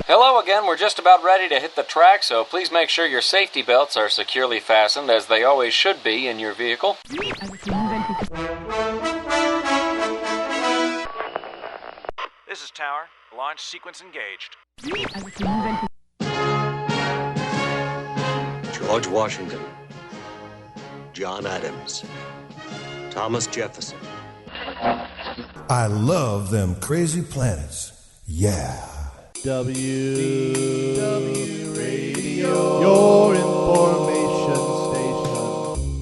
Hello again, we're just about ready to hit the track, so please make sure your safety belts are securely fastened, as they always should be in your vehicle. This is Tower. Launch sequence engaged. George Washington, John Adams, Thomas Jefferson. I love them crazy planets. Yeah. WDW Radio, your information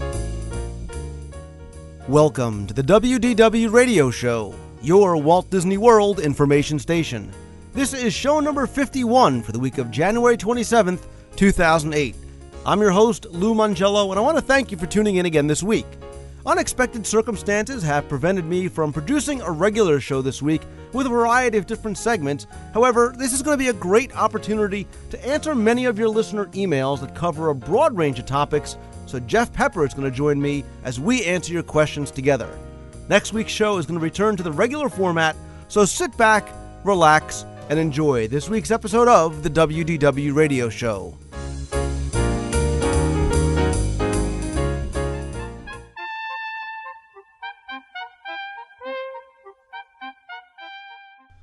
station. Welcome to the WDW Radio Show, your Walt Disney World information station. This is show number 51 for the week of January 27th, 2008. I'm your host, Lou Mangello, and I want to thank you for tuning in again this week. Unexpected circumstances have prevented me from producing a regular show this week with a variety of different segments. However, this is going to be a great opportunity to answer many of your listener emails that cover a broad range of topics, so Jeff Pepper is going to join me as we answer your questions together. Next week's show is going to return to the regular format, so sit back, relax, and enjoy this week's episode of the WDW Radio Show.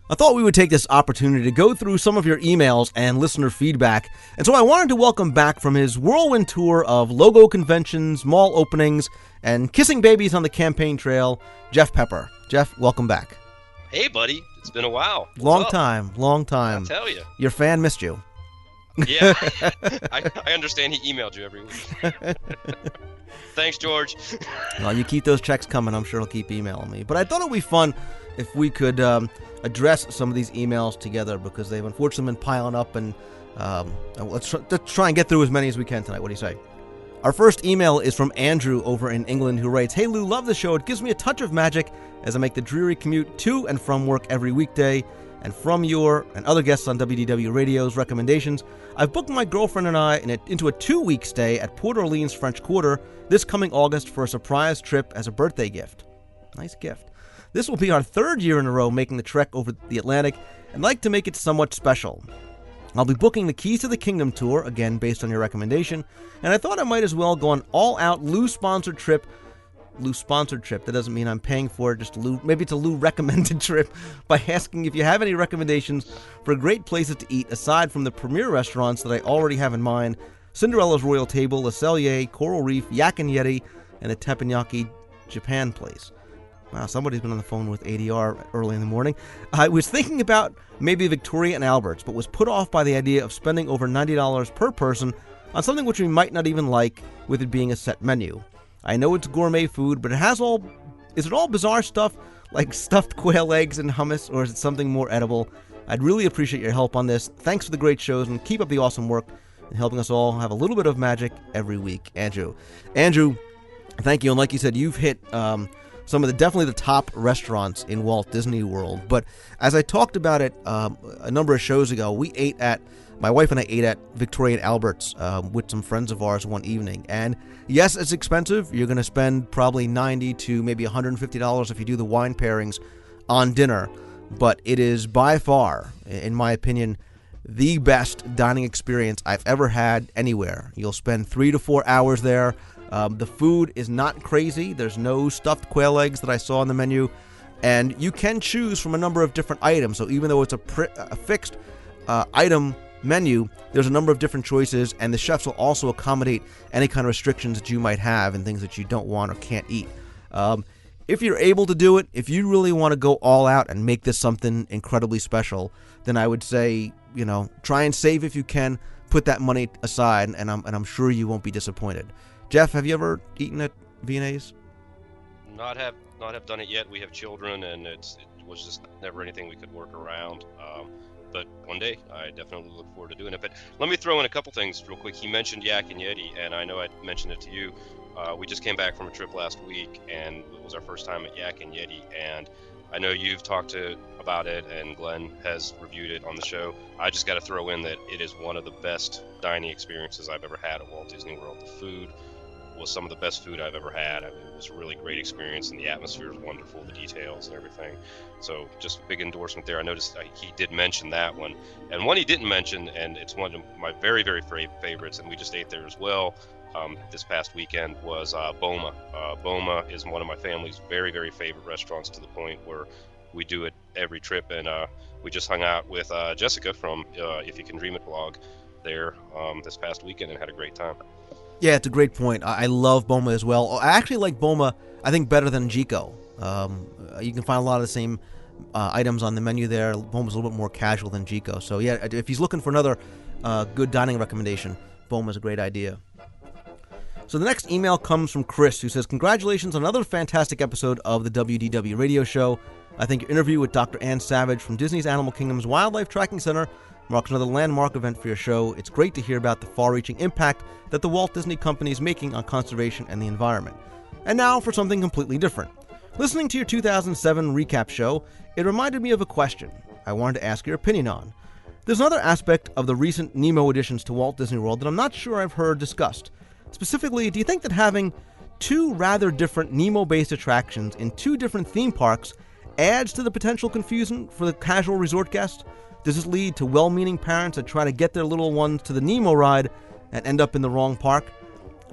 I thought we would take this opportunity to go through some of your emails and listener feedback, and so I wanted to welcome back from his whirlwind tour of logo conventions, mall openings, and kissing babies on the campaign trail, Jeff Pepper. Jeff, welcome back. Hey, buddy. It's been a while. Long time. I'll tell you. Your fan missed you. Yeah, I understand he emailed you every week. Thanks, George. Well, you keep those checks coming. I'm sure he'll keep emailing me. But I thought it would be fun if we could address some of these emails together, because they've unfortunately been piling up, and let's try and get through as many as we can tonight. What do you say? Our first email is from Andrew over in England, who writes, "Hey Lou, love the show. It gives me a touch of magic as I make the dreary commute to and from work every weekday. And from your and other guests on WDW Radio's recommendations, I've booked my girlfriend and I into a 2-week stay at Port Orleans French Quarter this coming August for a surprise trip as a birthday gift." Nice gift. "This will be our 3rd year in a row making the trek over the Atlantic, and like to make it somewhat special. I'll be booking the Keys to the Kingdom tour, again based on your recommendation, and I thought I might as well go on all-out Lou-sponsored trip. Lou-sponsored trip, that doesn't mean I'm paying for it, just Lou, maybe it's a Lou-recommended trip, by asking if you have any recommendations for great places to eat aside from the premier restaurants that I already have in mind: Cinderella's Royal Table, Le Cellier, Coral Reef, Yak and Yeti, and the Teppanyaki Japan place." Wow, somebody's been on the phone with ADR early in the morning. "I was thinking about maybe Victoria and Albert's, but was put off by the idea of spending over $90 per person on something which we might not even like, with it being a set menu. I know it's gourmet food, but is it all bizarre stuff like stuffed quail eggs and hummus, or is it something more edible? I'd really appreciate your help on this. Thanks for the great shows, and keep up the awesome work in helping us all have a little bit of magic every week." Andrew, thank you. And like you said, you've hit some of definitely the top restaurants in Walt Disney World. But as I talked about it a number of shows ago, my wife and I ate at Victoria and Albert's with some friends of ours one evening. And yes, it's expensive. You're going to spend probably $90 to maybe $150 if you do the wine pairings on dinner. But it is by far, in my opinion, the best dining experience I've ever had anywhere. You'll spend 3 to 4 hours there. The food is not crazy. There's no stuffed quail eggs that I saw on the menu. And you can choose from a number of different items. So even though it's a fixed item menu, there's a number of different choices, and the chefs will also accommodate any kind of restrictions that you might have and things that you don't want or can't eat. If you're able to do it, if you really want to go all out and make this something incredibly special, then I would say, try and save if you can. Put that money aside, and I'm sure you won't be disappointed. Jeff, have you ever eaten at V&A's? Not have done it yet. We have children, and it was just never anything we could work around. But one day, I definitely look forward to doing it. But let me throw in a couple things real quick. He mentioned Yak and Yeti, and I know I mentioned it to you. We just came back from a trip last week, and it was our first time at Yak and Yeti. And I know you've talked about it, and Glenn has reviewed it on the show. I just got to throw in that it is one of the best dining experiences I've ever had at Walt Disney World. The food was some of the best food I've ever had. I mean, it was a really great experience, and the atmosphere is wonderful, the details and everything. So just a big endorsement there. I noticed he did mention that one. And one he didn't mention, and it's one of my very, very favorites, and we just ate there as well this past weekend, was Boma. Boma is one of my family's very, very favorite restaurants, to the point where we do it every trip. And we just hung out with Jessica from If You Can Dream It blog there this past weekend and had a great time. Yeah, it's a great point. I love Boma as well. I actually like Boma, I think, better than Jico. You can find a lot of the same items on the menu there. Boma's a little bit more casual than Jico. So yeah, if he's looking for another good dining recommendation, Boma's a great idea. So the next email comes from Chris, who says, "Congratulations on another fantastic episode of the WDW radio show. I think your interview with Dr. Ann Savage from Disney's Animal Kingdom's Wildlife Tracking Center marks another landmark event for your show. It's great to hear about the far-reaching impact that the Walt Disney Company is making on conservation and the environment. And now for something completely different. Listening to your 2007 recap show, it reminded me of a question I wanted to ask your opinion on. There's another aspect of the recent Nemo additions to Walt Disney World that I'm not sure I've heard discussed. Specifically, do you think that having two rather different Nemo-based attractions in two different theme parks adds to the potential confusion for the casual resort guest? Does this lead to well-meaning parents that try to get their little ones to the Nemo ride and end up in the wrong park?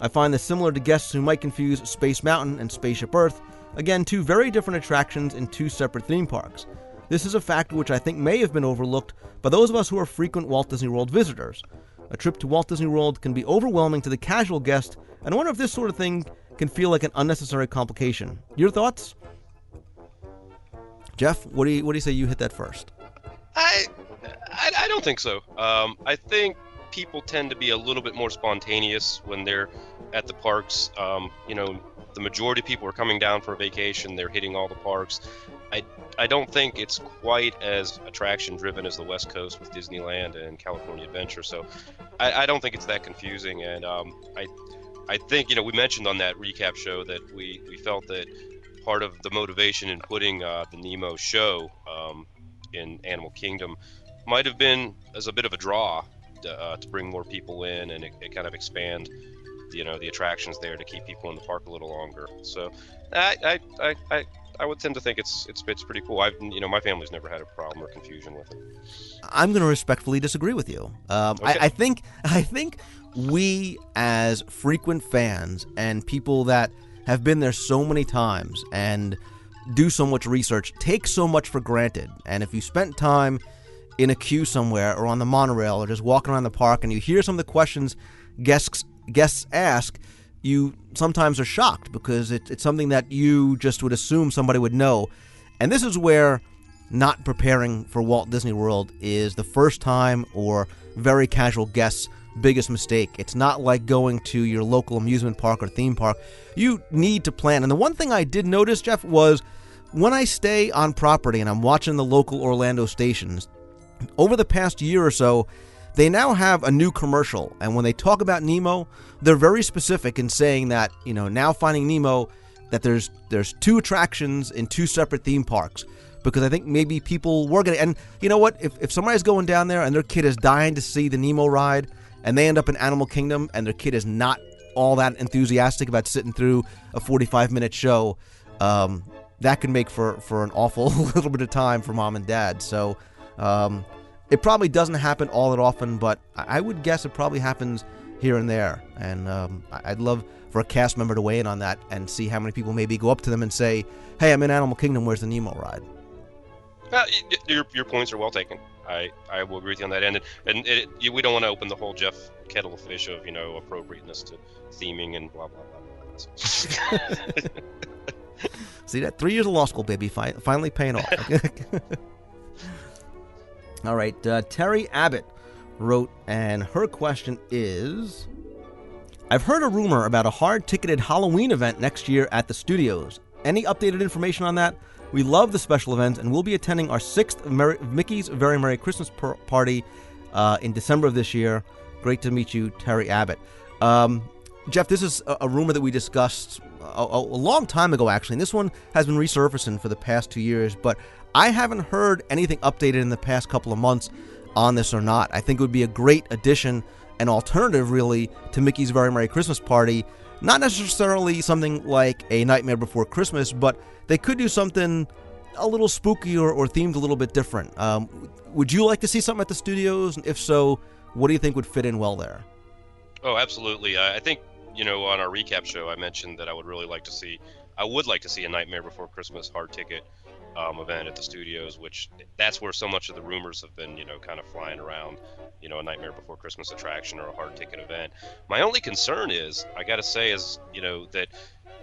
I find this similar to guests who might confuse Space Mountain and Spaceship Earth, again, two very different attractions in two separate theme parks. This is a factor which I think may have been overlooked by those of us who are frequent Walt Disney World visitors. A trip to Walt Disney World can be overwhelming to the casual guest, and I wonder if this sort of thing can feel like an unnecessary complication. Your thoughts? Jeff, what do you say you hit that first? I don't think so. I think people tend to be a little bit more spontaneous when they're at the parks. The majority of people are coming down for a vacation. They're hitting all the parks. I don't think it's quite as attraction driven as the West Coast with Disneyland and California Adventure. So I don't think it's that confusing. And I think, we mentioned on that recap show that we felt that part of the motivation in putting the Nemo show in Animal Kingdom might have been as a bit of a draw to bring more people in and it kind of expand the attractions there to keep people in the park a little longer. So I would tend to think it's pretty cool. My family's never had a problem or confusion with it. I'm going to respectfully disagree with you. Okay. I think we as frequent fans and people that have been there so many times and do so much research take so much for granted. And if you spent time in a queue somewhere or on the monorail or just walking around the park and you hear some of the questions guests ask, you sometimes are shocked because it's something that you just would assume somebody would know. And this is where not preparing for Walt Disney World is the first time or very casual guest's biggest mistake. It's not like going to your local amusement park or theme park. You need to plan. And the one thing I did notice, Jeff, was when I stay on property and I'm watching the local Orlando stations, over the past year or so, they now have a new commercial, and when they talk about Nemo, they're very specific in saying that, now Finding Nemo, that there's two attractions in two separate theme parks, because I think maybe people were going to, and you know what, if somebody's going down there and their kid is dying to see the Nemo ride, and they end up in Animal Kingdom, and their kid is not all that enthusiastic about sitting through a 45-minute show, that can make for an awful little bit of time for mom and dad. So, it probably doesn't happen all that often, but I would guess it probably happens here and there. And I'd love for a cast member to weigh in on that and see how many people maybe go up to them and say, "Hey, I'm in Animal Kingdom. Where's the Nemo ride?" Your points are well taken. I will agree with you on that end. And we don't want to open the whole Jeff kettle of fish of appropriateness to theming and blah blah blah. See that? 3 years of law school, baby, finally paying off. All right, Terry Abbott wrote, and her question is, I've heard a rumor about a hard-ticketed Halloween event next year at the studios. Any updated information on that? We love the special events, and we'll be attending our 6th Mickey's Very Merry Christmas party in December of this year. Great to meet you, Terry Abbott. Jeff, this is a rumor that we discussed a long time ago, actually, and this one has been resurfacing for the past 2 years, but I haven't heard anything updated in the past couple of months on this or not. I think it would be a great addition, an alternative, really, to Mickey's Very Merry Christmas Party, Not necessarily something like A Nightmare Before Christmas, but they could do something a little spooky or themed a little bit different. Would you like to see something at the studios? And if so, what do you think would fit in well there? Oh, absolutely. I think, on our recap show, I mentioned that I would like to see a Nightmare Before Christmas hard ticket event at the studios, which that's where so much of the rumors have been, kind of flying around, a Nightmare Before Christmas attraction or a hard ticket event. My only concern is, I got to say, that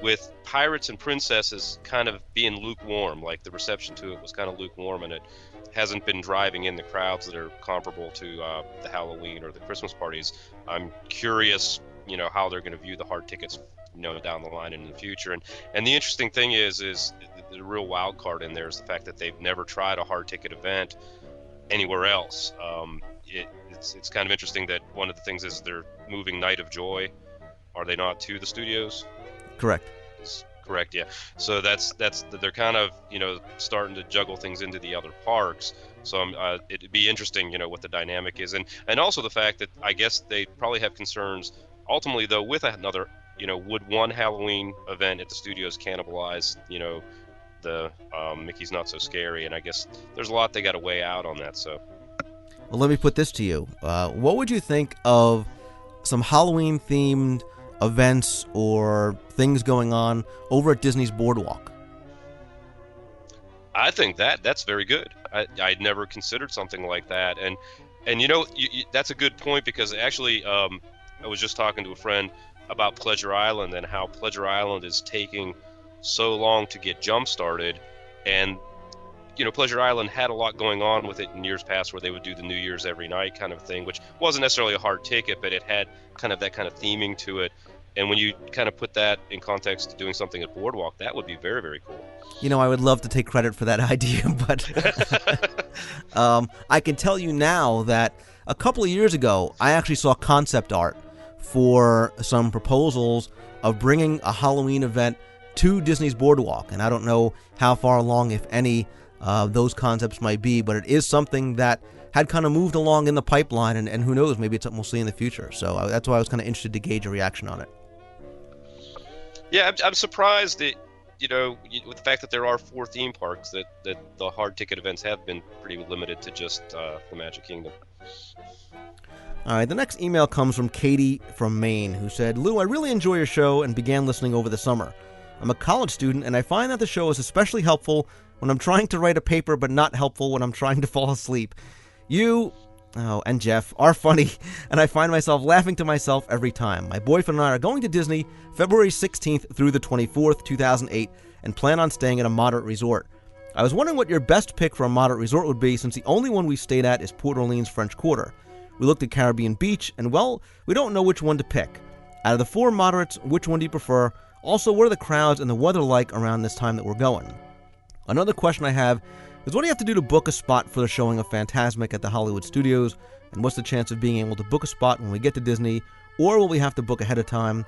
with Pirates and Princesses kind of being lukewarm, like the reception to it was kind of lukewarm, and it hasn't been driving in the crowds that are comparable to the Halloween or the Christmas parties. I'm curious, how they're going to view the hard tickets, down the line and in the future. And the interesting thing is the real wild card in there is the fact that they've never tried a hard ticket event anywhere else. It's kind of interesting that one of the things is they're moving Night of Joy, are they not, to the studios? Correct. Correct, yeah. So that's they're kind of starting to juggle things into the other parks. So it'd be interesting, what the dynamic is, and also the fact that I guess they probably have concerns ultimately though with another. Would one Halloween event at the studios cannibalize the Mickey's Not So Scary? And I guess there's a lot they got to weigh out on that. So, well, let me put this to you: what would you think of some Halloween themed events or things going on over at Disney's Boardwalk? I think that's very good. I'd never considered something like that, and that's a good point, because actually I was just talking to a friend about Pleasure Island and how Pleasure Island is taking so long to get jump started, and Pleasure Island had a lot going on with it in years past, where they would do the New Year's every night kind of thing, which wasn't necessarily a hard ticket, but it had kind of that kind of theming to it. And when you kind of put that in context to doing something at Boardwalk, that would be very, very cool. I would love to take credit for that idea, but I can tell you now that a couple of years ago, I actually saw concept art for some proposals of bringing a Halloween event to Disney's Boardwalk. And I don't know how far along, if any, those concepts might be, but it is something that had kind of moved along in the pipeline, and who knows, maybe it's something we'll see in the future. So that's why I was kind of interested to gauge a reaction on it. Yeah, I'm surprised that, with the fact that there are 4 theme parks, that the hard ticket events have been pretty limited to just the Magic Kingdom. All right, the next email comes from Katie from Maine, who said, Lou, I really enjoy your show and began listening over the summer. I'm a college student, and I find that the show is especially helpful when I'm trying to write a paper, but not helpful when I'm trying to fall asleep. You, and Jeff, are funny, and I find myself laughing to myself every time. My boyfriend and I are going to Disney February 16th through the 24th, 2008, and plan on staying at a moderate resort. I was wondering what your best pick for a moderate resort would be, since the only one we stayed at is Port Orleans French Quarter. We looked at Caribbean Beach, and well, we don't know which one to pick. Out of the 4 moderates, which one do you prefer? Also, what are the crowds and the weather like around this time that we're going? Another question I have is, what do you have to do to book a spot for the showing of Fantasmic at the Hollywood Studios? And what's the chance of being able to book a spot when we get to Disney? Or will we have to book ahead of time?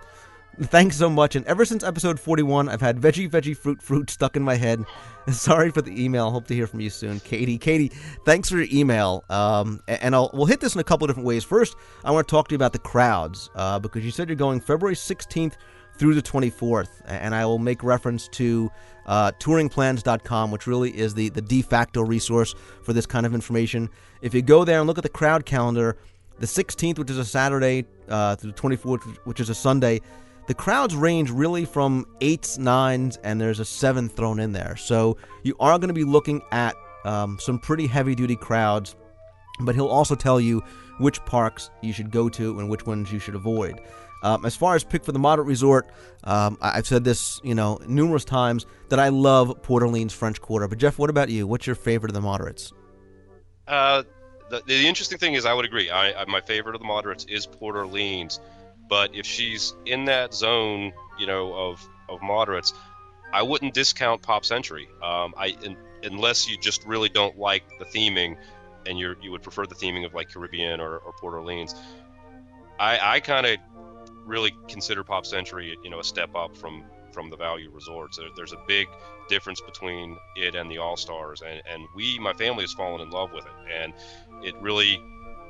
Thanks so much, and ever since episode 41, I've had veggie, fruit stuck in my head. Sorry for the email. Hope to hear from you soon. Katie, thanks for your email. And we'll hit this in a couple of different ways. First, I want to talk to you about the crowds, because you said you're going February 16th through the 24th, and I will make reference to touringplans.com, which really is the de facto resource for this kind of information. If you go there and look at the crowd calendar, the 16th, which is a Saturday, through the 24th, which is a Sunday, the crowds range really from 8s, 9s, and there's a 7 thrown in there. So you are going to be looking at some pretty heavy-duty crowds, but he'll also tell you which parks you should go to and which ones you should avoid. As far as pick for the moderate resort, I've said this, numerous times, that I love Port Orleans French Quarter. But Jeff, what about you? What's your favorite of the moderates? The interesting thing is, I would agree. My favorite of the moderates is Port Orleans. But if she's in that zone, of moderates, I wouldn't discount Pop Century. Unless you just really don't like the theming, and you would prefer the theming of like Caribbean or Port Orleans. I kind of really consider Pop Century, a step up from the value resorts. There's a big difference between it and the All Stars, and my family has fallen in love with it, and it really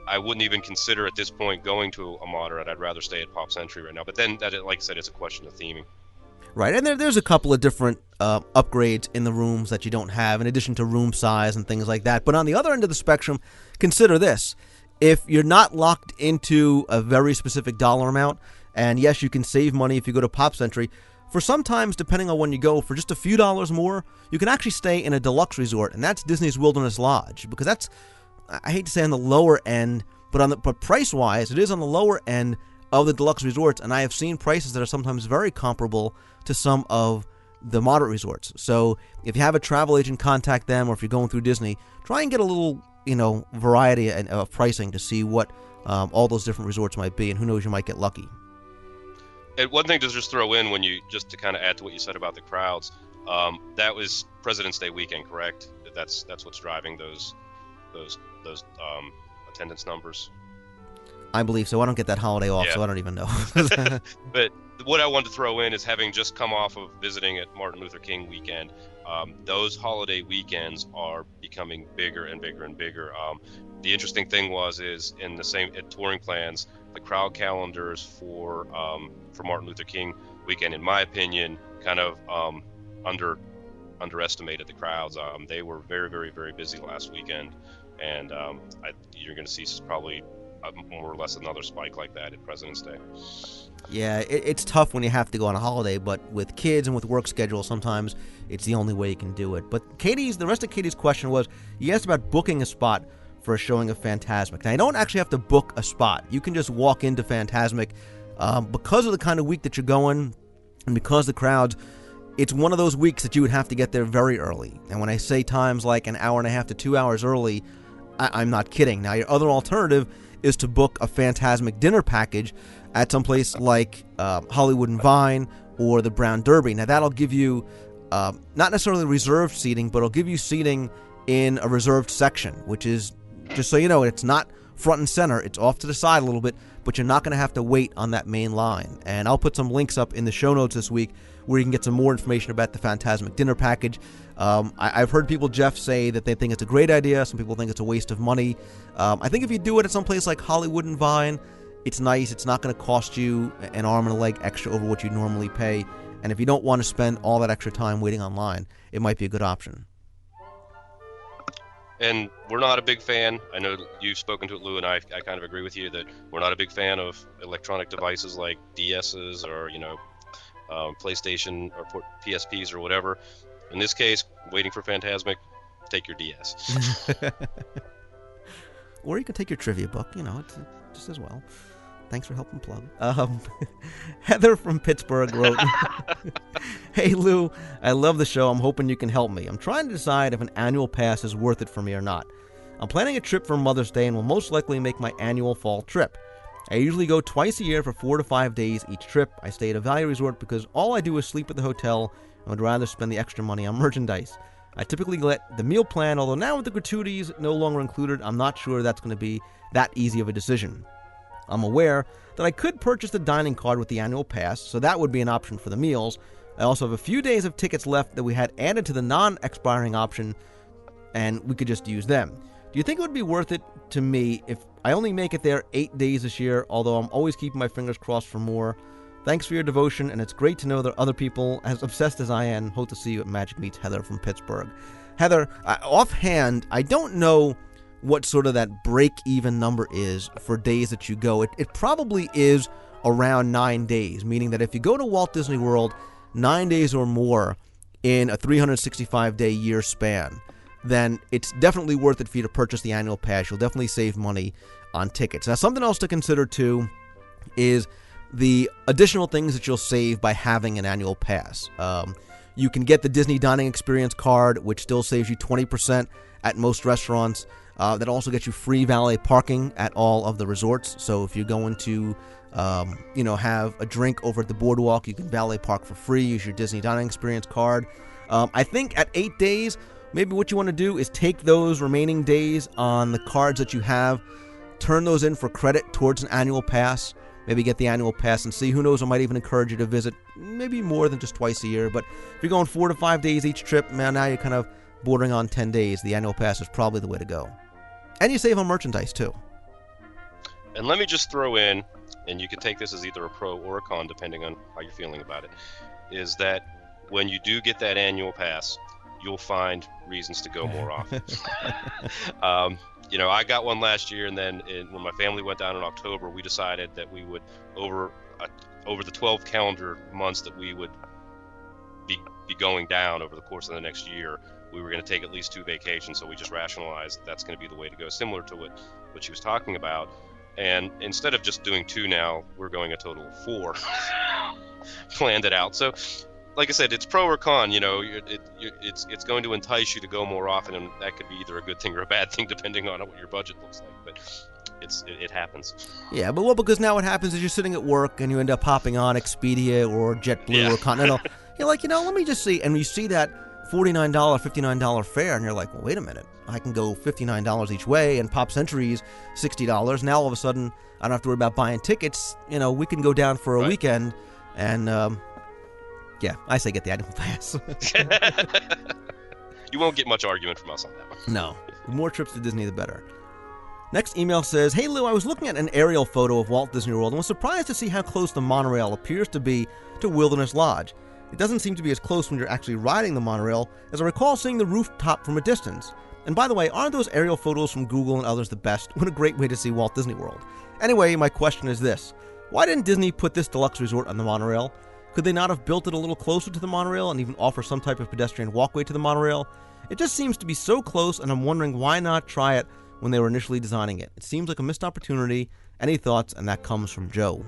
I wouldn't even consider at this point going to a moderate. I'd rather stay at Pop Century right now. But then, like I said, it's a question of theming. Right, and there's a couple of different upgrades in the rooms that you don't have, in addition to room size and things like that. But on the other end of the spectrum, consider this. If you're not locked into a very specific dollar amount, and yes, you can save money if you go to Pop Century, for sometimes, depending on when you go, for just a few dollars more, you can actually stay in a deluxe resort, and that's Disney's Wilderness Lodge, because that's, I hate to say on the lower end, but price-wise, it is on the lower end of the deluxe resorts, and I have seen prices that are sometimes very comparable to some of the moderate resorts. So if you have a travel agent, contact them, or if you're going through Disney, try and get a little, variety of pricing to see what all those different resorts might be, and who knows, you might get lucky. And one thing to just throw in just to kind of add to what you said about the crowds, that was President's Day weekend, correct? That's what's driving those attendance numbers. I believe so. I don't get that holiday off, so I don't even know. But what I wanted to throw in is, having just come off of visiting at Martin Luther King weekend, those holiday weekends are becoming bigger and bigger and bigger. The interesting thing is in the same at touring plans, the crowd calendars for Martin Luther King weekend, in my opinion, kind of underestimated the crowds. They were very, very, very busy last weekend, and you're going to see probably more or less another spike like that at President's Day. Yeah, it's tough when you have to go on a holiday, but with kids and with work schedules, sometimes it's the only way you can do it. But the rest of Katie's question was, you asked about booking a spot for a showing of Fantasmic. Now, you don't actually have to book a spot. You can just walk into Fantasmic. Because of the kind of week that you're going, and because of the crowds, it's one of those weeks that you would have to get there very early. And when I say times like an hour and a half to 2 hours early, I'm not kidding. Now, your other alternative is to book a Fantasmic dinner package at some place like Hollywood and Vine or the Brown Derby. Now, that'll give you not necessarily reserved seating, but it'll give you seating in a reserved section, which is, just so you know, it's not front and center. It's off to the side a little bit, but you're not going to have to wait on that main line. And I'll put some links up in the show notes this week where you can get some more information about the Fantasmic dinner package. I've heard people, Jeff, say that they think it's a great idea. Some people think it's a waste of money. I think if you do it at some place like Hollywood and Vine, it's nice. It's not going to cost you an arm and a leg extra over what you normally pay. And if you don't want to spend all that extra time waiting online, it might be a good option. And we're not a big fan. I know you've spoken to it, Lou, and I kind of agree with you that we're not a big fan of electronic devices like DSs or, PlayStation or PSPs or whatever. In this case, waiting for Fantasmic, take your DS. Or you can take your trivia book, it's just as well. Thanks for helping plug. Heather from Pittsburgh wrote, "Hey Lou, I love the show. I'm hoping you can help me. I'm trying to decide if an annual pass is worth it for me or not. I'm planning a trip for Mother's Day and will most likely make my annual fall trip. I usually go twice a year for 4 to 5 days each trip. I stay at a value resort because all I do is sleep at the hotel and would rather spend the extra money on merchandise. I typically get the meal plan, although now with the gratuities no longer included, I'm not sure that's going to be that easy of a decision. I'm aware that I could purchase the dining card with the annual pass, so that would be an option for the meals. I also have a few days of tickets left that we had added to the non-expiring option, and we could just use them. Do you think it would be worth it to me if I only make it there 8 days this year, although I'm always keeping my fingers crossed for more? Thanks for your devotion, and it's great to know there are other people as obsessed as I am. Hope to see you at Magic Meets Heather from Pittsburgh." Heather, offhand, I don't know what sort of that break-even number is for days that you go. It probably is around 9 days, meaning that if you go to Walt Disney World 9 days or more in a 365-day year span, then it's definitely worth it for you to purchase the annual pass. You'll definitely save money on tickets. Now, something else to consider, too, is the additional things that you'll save by having an annual pass. You can get the Disney Dining Experience card, which still saves you 20% at most restaurants. That also gets you free valet parking at all of the resorts. So if you're going to, have a drink over at the boardwalk, you can valet park for free. Use your Disney Dining Experience card. I think at 8 days, maybe what you want to do is take those remaining days on the cards that you have, turn those in for credit towards an annual pass. Maybe get the annual pass and see. Who knows, I might even encourage you to visit maybe more than just twice a year. But if you're going 4 to 5 days each trip, man, now you're kind of bordering on 10 days. The annual pass is probably the way to go. And you save on merchandise, too. And let me just throw in, and you can take this as either a pro or a con depending on how you're feeling about it, is that when you do get that annual pass, you'll find reasons to go more often. I got one last year, and then when my family went down in October, we decided that we would, over the 12 calendar months that we would be going down over the course of the next year, we were going to take at least 2 vacations. So we just rationalized that's going to be the way to go, similar to what she was talking about. And instead of just doing 2 now, we're going a total of 4. Planned it out. So, like I said, it's pro or con. It's going to entice you to go more often, and that could be either a good thing or a bad thing depending on what your budget looks like. But it happens. Yeah, but because now what happens is you're sitting at work and you end up hopping on Expedia or JetBlue or Continental. You're like, let me just see. And you see that $49, $59 fare, and you're like, well, wait a minute. I can go $59 each way, and Pop Century's $60. Now all of a sudden, I don't have to worry about buying tickets. We can go down for a weekend, and I say get the annual pass. You won't get much argument from us on that one. No, the more trips to Disney, the better. Next email says, "Hey Lou, I was looking at an aerial photo of Walt Disney World and was surprised to see how close the monorail appears to be to Wilderness Lodge. It doesn't seem to be as close when you're actually riding the monorail, as I recall seeing the rooftop from a distance. And by the way, aren't those aerial photos from Google and others the best? What a great way to see Walt Disney World. Anyway, my question is this. Why didn't Disney put this deluxe resort on the monorail? Could they not have built it a little closer to the monorail and even offer some type of pedestrian walkway to the monorail? It just seems to be so close, and I'm wondering why not try it when they were initially designing it. It seems like a missed opportunity. Any thoughts?" And that comes from Joe.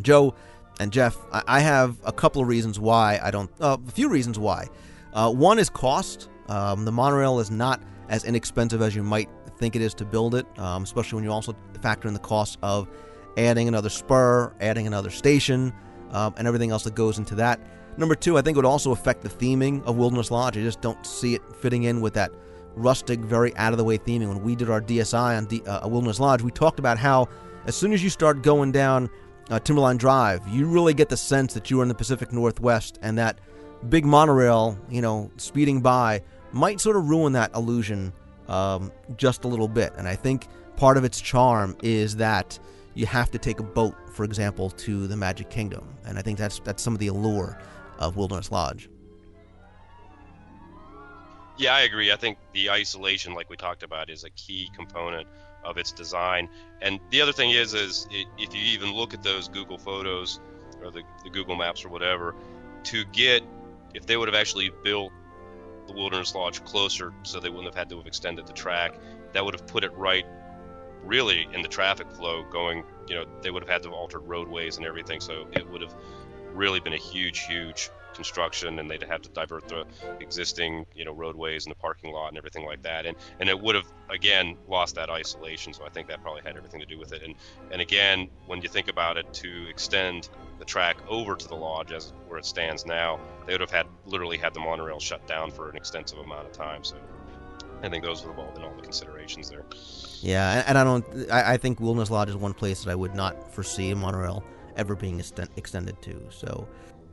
Joe and Jeff, I have a couple of reasons why I don't, a few reasons why. One is cost. The monorail is not as inexpensive as you might think it is to build it, especially when you also factor in the cost of adding another spur, adding another station, and everything else that goes into that. Number 2, I think it would also affect the theming of Wilderness Lodge. I just don't see it fitting in with that rustic, very out-of-the-way theming. When we did our DSI on Wilderness Lodge, we talked about how as soon as you start going down Timberline Drive, you really get the sense that you are in the Pacific Northwest, and that big monorail, speeding by might sort of ruin that illusion just a little bit. And I think part of its charm is that you have to take a boat, for example, to the Magic Kingdom. And I think that's some of the allure of Wilderness Lodge. Yeah, I agree. I think the isolation, like we talked about, is a key component of its design. And the other thing is if you even look at those Google photos or the Google Maps or whatever, if they would have actually built the Wilderness Lodge closer so they wouldn't have had to have extended the track, that would have put it right really in the traffic flow going, they would have had to have altered roadways and everything. So it would have really been a huge construction, and they'd have to divert the existing roadways and the parking lot and everything like that, and it would have again lost that isolation. So I think that probably had everything to do with it. And again, when you think about it, to extend the track over to the lodge as where it stands now, they would have literally had the monorail shut down for an extensive amount of time. So I think those would have all been all the considerations there. Yeah, and I think Wilderness Lodge is one place that I would not foresee a monorail ever being extended to. So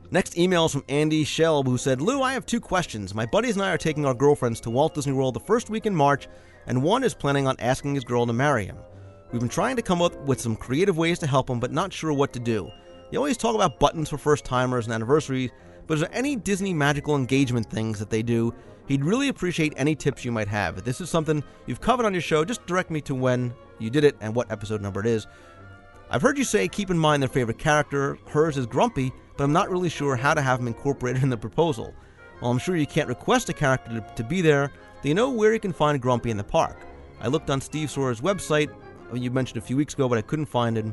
next email is from Andy Shelb, who said, "Lou, I have 2 questions. My buddies and I are taking our girlfriends to Walt Disney World the first week in March, and one is planning on asking his girl to marry him. We've been trying to come up with some creative ways to help him, but not sure what to do. You always talk about buttons for first-timers and anniversaries, but is there any Disney magical engagement things that they do? He'd really appreciate any tips you might have. If this is something you've covered on your show, just direct me to when you did it and what episode number it is. I've heard you say keep in mind their favorite character. Hers is Grumpy, but I'm not really sure how to have him incorporated in the proposal. While I'm sure you can't request a character to be there, do you know where you can find Grumpy in the park? I looked on Steve Sawyer's website, you mentioned a few weeks ago, but I couldn't find it.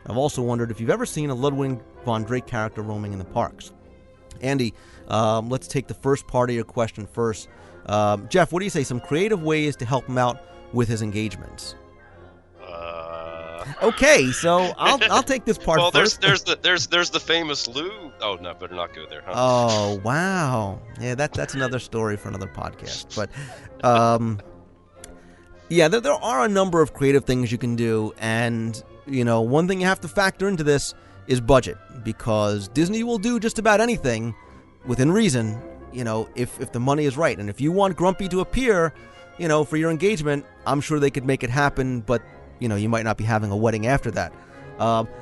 I've also wondered if you've ever seen a Ludwig von Drake character roaming in the parks." Andy, let's take the first part of your question first. Jeff, what do you say? Some creative ways to help him out with his engagements. Okay, so I'll take this part first. There's the famous Lou. Oh no, better not go there. Huh? Oh wow, yeah, that's another story for another podcast. But yeah, there are a number of creative things you can do, and one thing you have to factor into this is budget, because Disney will do just about anything within reason, if the money is right. And if you want Grumpy to appear, for your engagement, I'm sure they could make it happen, but you might not be having a wedding after that.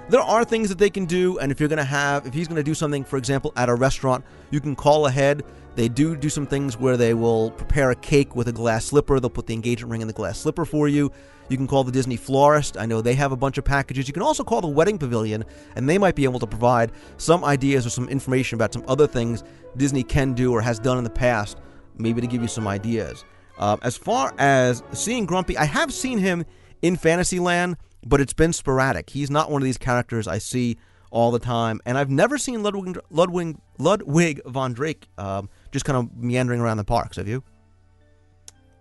There are things that they can do, and if he's going to do something, for example, at a restaurant, you can call ahead. They do some things where they will prepare a cake with a glass slipper. They'll put the engagement ring in the glass slipper for you. You can call the Disney florist. I know they have a bunch of packages. You can also call the wedding pavilion, and they might be able to provide some ideas or some information about some other things Disney can do or has done in the past, maybe to give you some ideas. As far as seeing Grumpy, I have seen him in Fantasyland, but it's been sporadic. He's not one of these characters I see all the time, and I've never seen Ludwig von Drake just kind of meandering around the parks. Have you?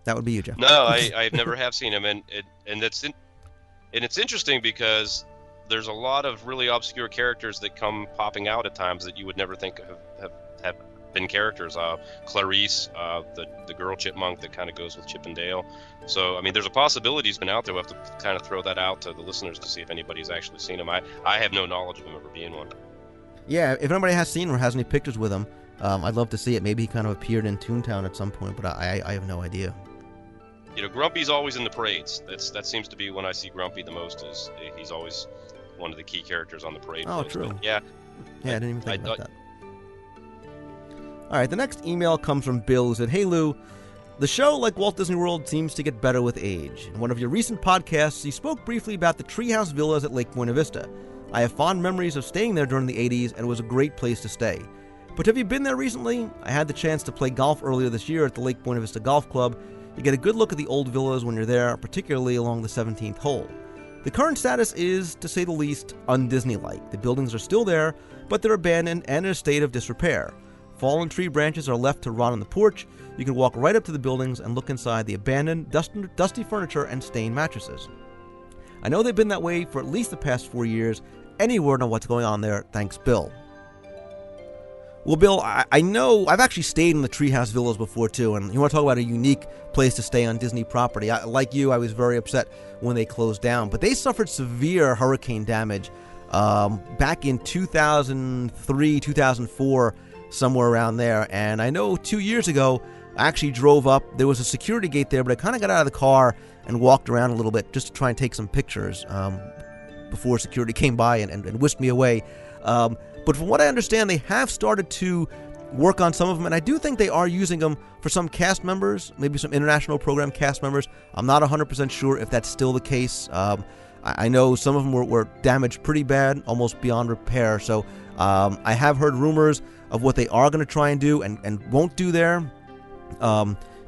That would be you, Jeff. No, I never have seen him, and it's interesting because there's a lot of really obscure characters that come popping out at times that you would never think have been characters. Clarice, the girl chipmunk that kind of goes with Chip and Dale. So, I mean, there's a possibility he's been out there. We'll have to kind of throw that out to the listeners to see if anybody's actually seen him. I have no knowledge of him ever being one. Yeah, if anybody has seen him or has any pictures with him, I'd love to see it. Maybe he kind of appeared in Toontown at some point, but I have no idea. Grumpy's always in the parades. That seems to be when I see Grumpy the most. Is he's always one of the key characters on the parade. Oh, place. true. But yeah, I didn't even think about that. All right, the next email comes from Bill, who said, "Hey Lou, the show, like Walt Disney World, seems to get better with age. In one of your recent podcasts, you spoke briefly about the Treehouse Villas at Lake Buena Vista. I have fond memories of staying there during the 80s, and it was a great place to stay. But have you been there recently? I had the chance to play golf earlier this year at the Lake Buena Vista Golf Club. You get a good look at the old villas when you're there, particularly along the 17th hole. The current status is, to say the least, un-Disney-like. The buildings are still there, but they're abandoned and in a state of disrepair. Fallen tree branches are left to rot on the porch. You can walk right up to the buildings and look inside the abandoned, dusty furniture and stained mattresses. I know they've been that way for at least the past 4 years. Any word on what's going on there? Thanks, Bill." Well, Bill, I know I've actually stayed in the Treehouse Villas before, too, and you want to talk about a unique place to stay on Disney property. Like you, I was very upset when they closed down, but they suffered severe hurricane damage back in 2003, 2004, somewhere around there, and I know 2 years ago, I actually drove up. There was a security gate there, but I kind of got out of the car and walked around a little bit just to try and take some pictures before security came by and whisked me away. But from what I understand, they have started to work on some of them, and I do think they are using them for some cast members, maybe some international program cast members. I'm not 100% sure if that's still the case. I know some of them were damaged pretty bad, almost beyond repair. So I have heard rumors of what they are going to try and do and won't do there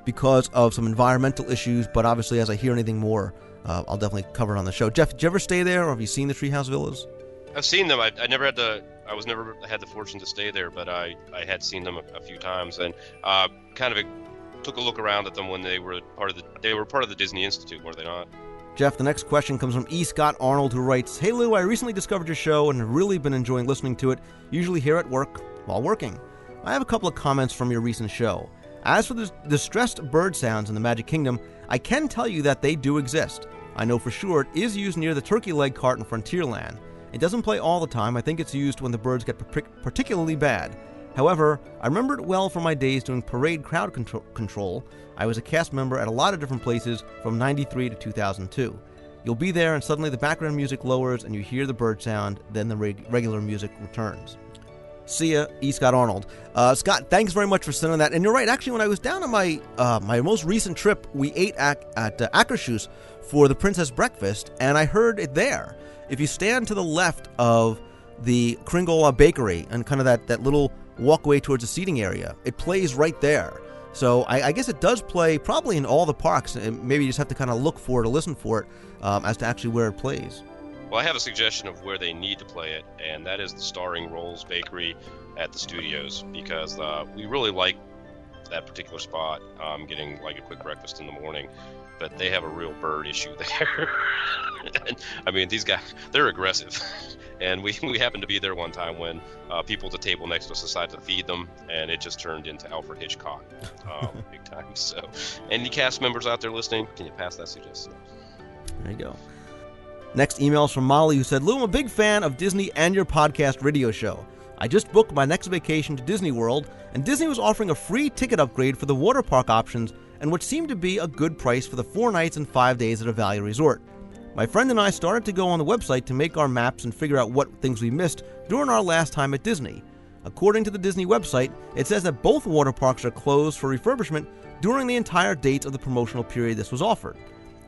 because of some environmental issues. But obviously, as I hear anything more, I'll definitely cover it on the show. Jeff, did you ever stay there, or have you seen the Treehouse Villas? I've seen them. I never had the. I was never had the fortune to stay there, but I had seen them a few times and kind of took a look around at them when they were part of the Disney Institute, were they not? Jeff, the next question comes from E. Scott Arnold, who writes, "Hey Lou, I recently discovered your show and have really been enjoying listening to it, usually here at work while working. I have a couple of comments from your recent show. As for the distressed bird sounds in the Magic Kingdom, I can tell you that they do exist. I know for sure it is used near the turkey leg cart in Frontierland. It doesn't play all the time. I think it's used when the birds get particularly bad. However, I remember it well from my days doing parade crowd control. I was a cast member at a lot of different places from 93 to 2002. You'll be there and suddenly the background music lowers and you hear the bird sound, then the regular music returns." See ya, E. Scott Arnold. Scott, thanks very much for sending that. And you're right, actually, when I was down on my most recent trip, we ate at Akershus for the Princess Breakfast, and I heard it there. If you stand to the left of the Kringle Bakery and kind of that little walkway towards the seating area, it plays right there. So I guess it does play probably in all the parks, and maybe you just have to kind of look for it or listen for it as to actually where it plays. Well, I have a suggestion of where they need to play it, and that is the Starring Rolls Bakery at the studios, because we really like that particular spot, getting like a quick breakfast in the morning, but they have a real bird issue there. And, I mean, these guys, they're aggressive. And we happened to be there one time when people at the table next to us decided to feed them, and it just turned into Alfred Hitchcock big time. So, any cast members out there listening, can you pass that suggestion? There you go. Next email is from Molly, who said, "Lou, I'm a big fan of Disney and your podcast radio show. I just booked my next vacation to Disney World, and Disney was offering a free ticket upgrade for the water park options and what seemed to be a good price for the 4 nights and 5 days at a value resort. My friend and I started to go on the website to make our maps and figure out what things we missed during our last time at Disney. According to the Disney website, it says that both water parks are closed for refurbishment during the entire date of the promotional period this was offered.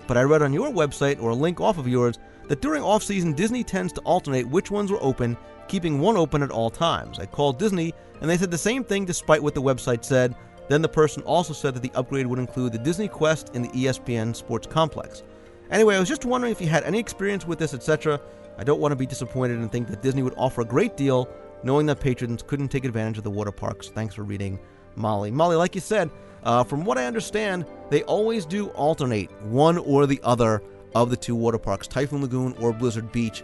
But I read on your website, or a link off of yours, that during off-season Disney tends to alternate which ones were open, keeping one open at all times. I called Disney, and they said the same thing despite what the website said. Then the person also said that the upgrade would include the Disney Quest in the ESPN Sports Complex. Anyway, I was just wondering if you had any experience with this, etc. I don't want to be disappointed and think that Disney would offer a great deal, knowing that patrons couldn't take advantage of the water parks. Thanks for reading, Molly. Molly, like you said, from what I understand, they always do alternate one or the other of the two water parks, Typhoon Lagoon or Blizzard Beach,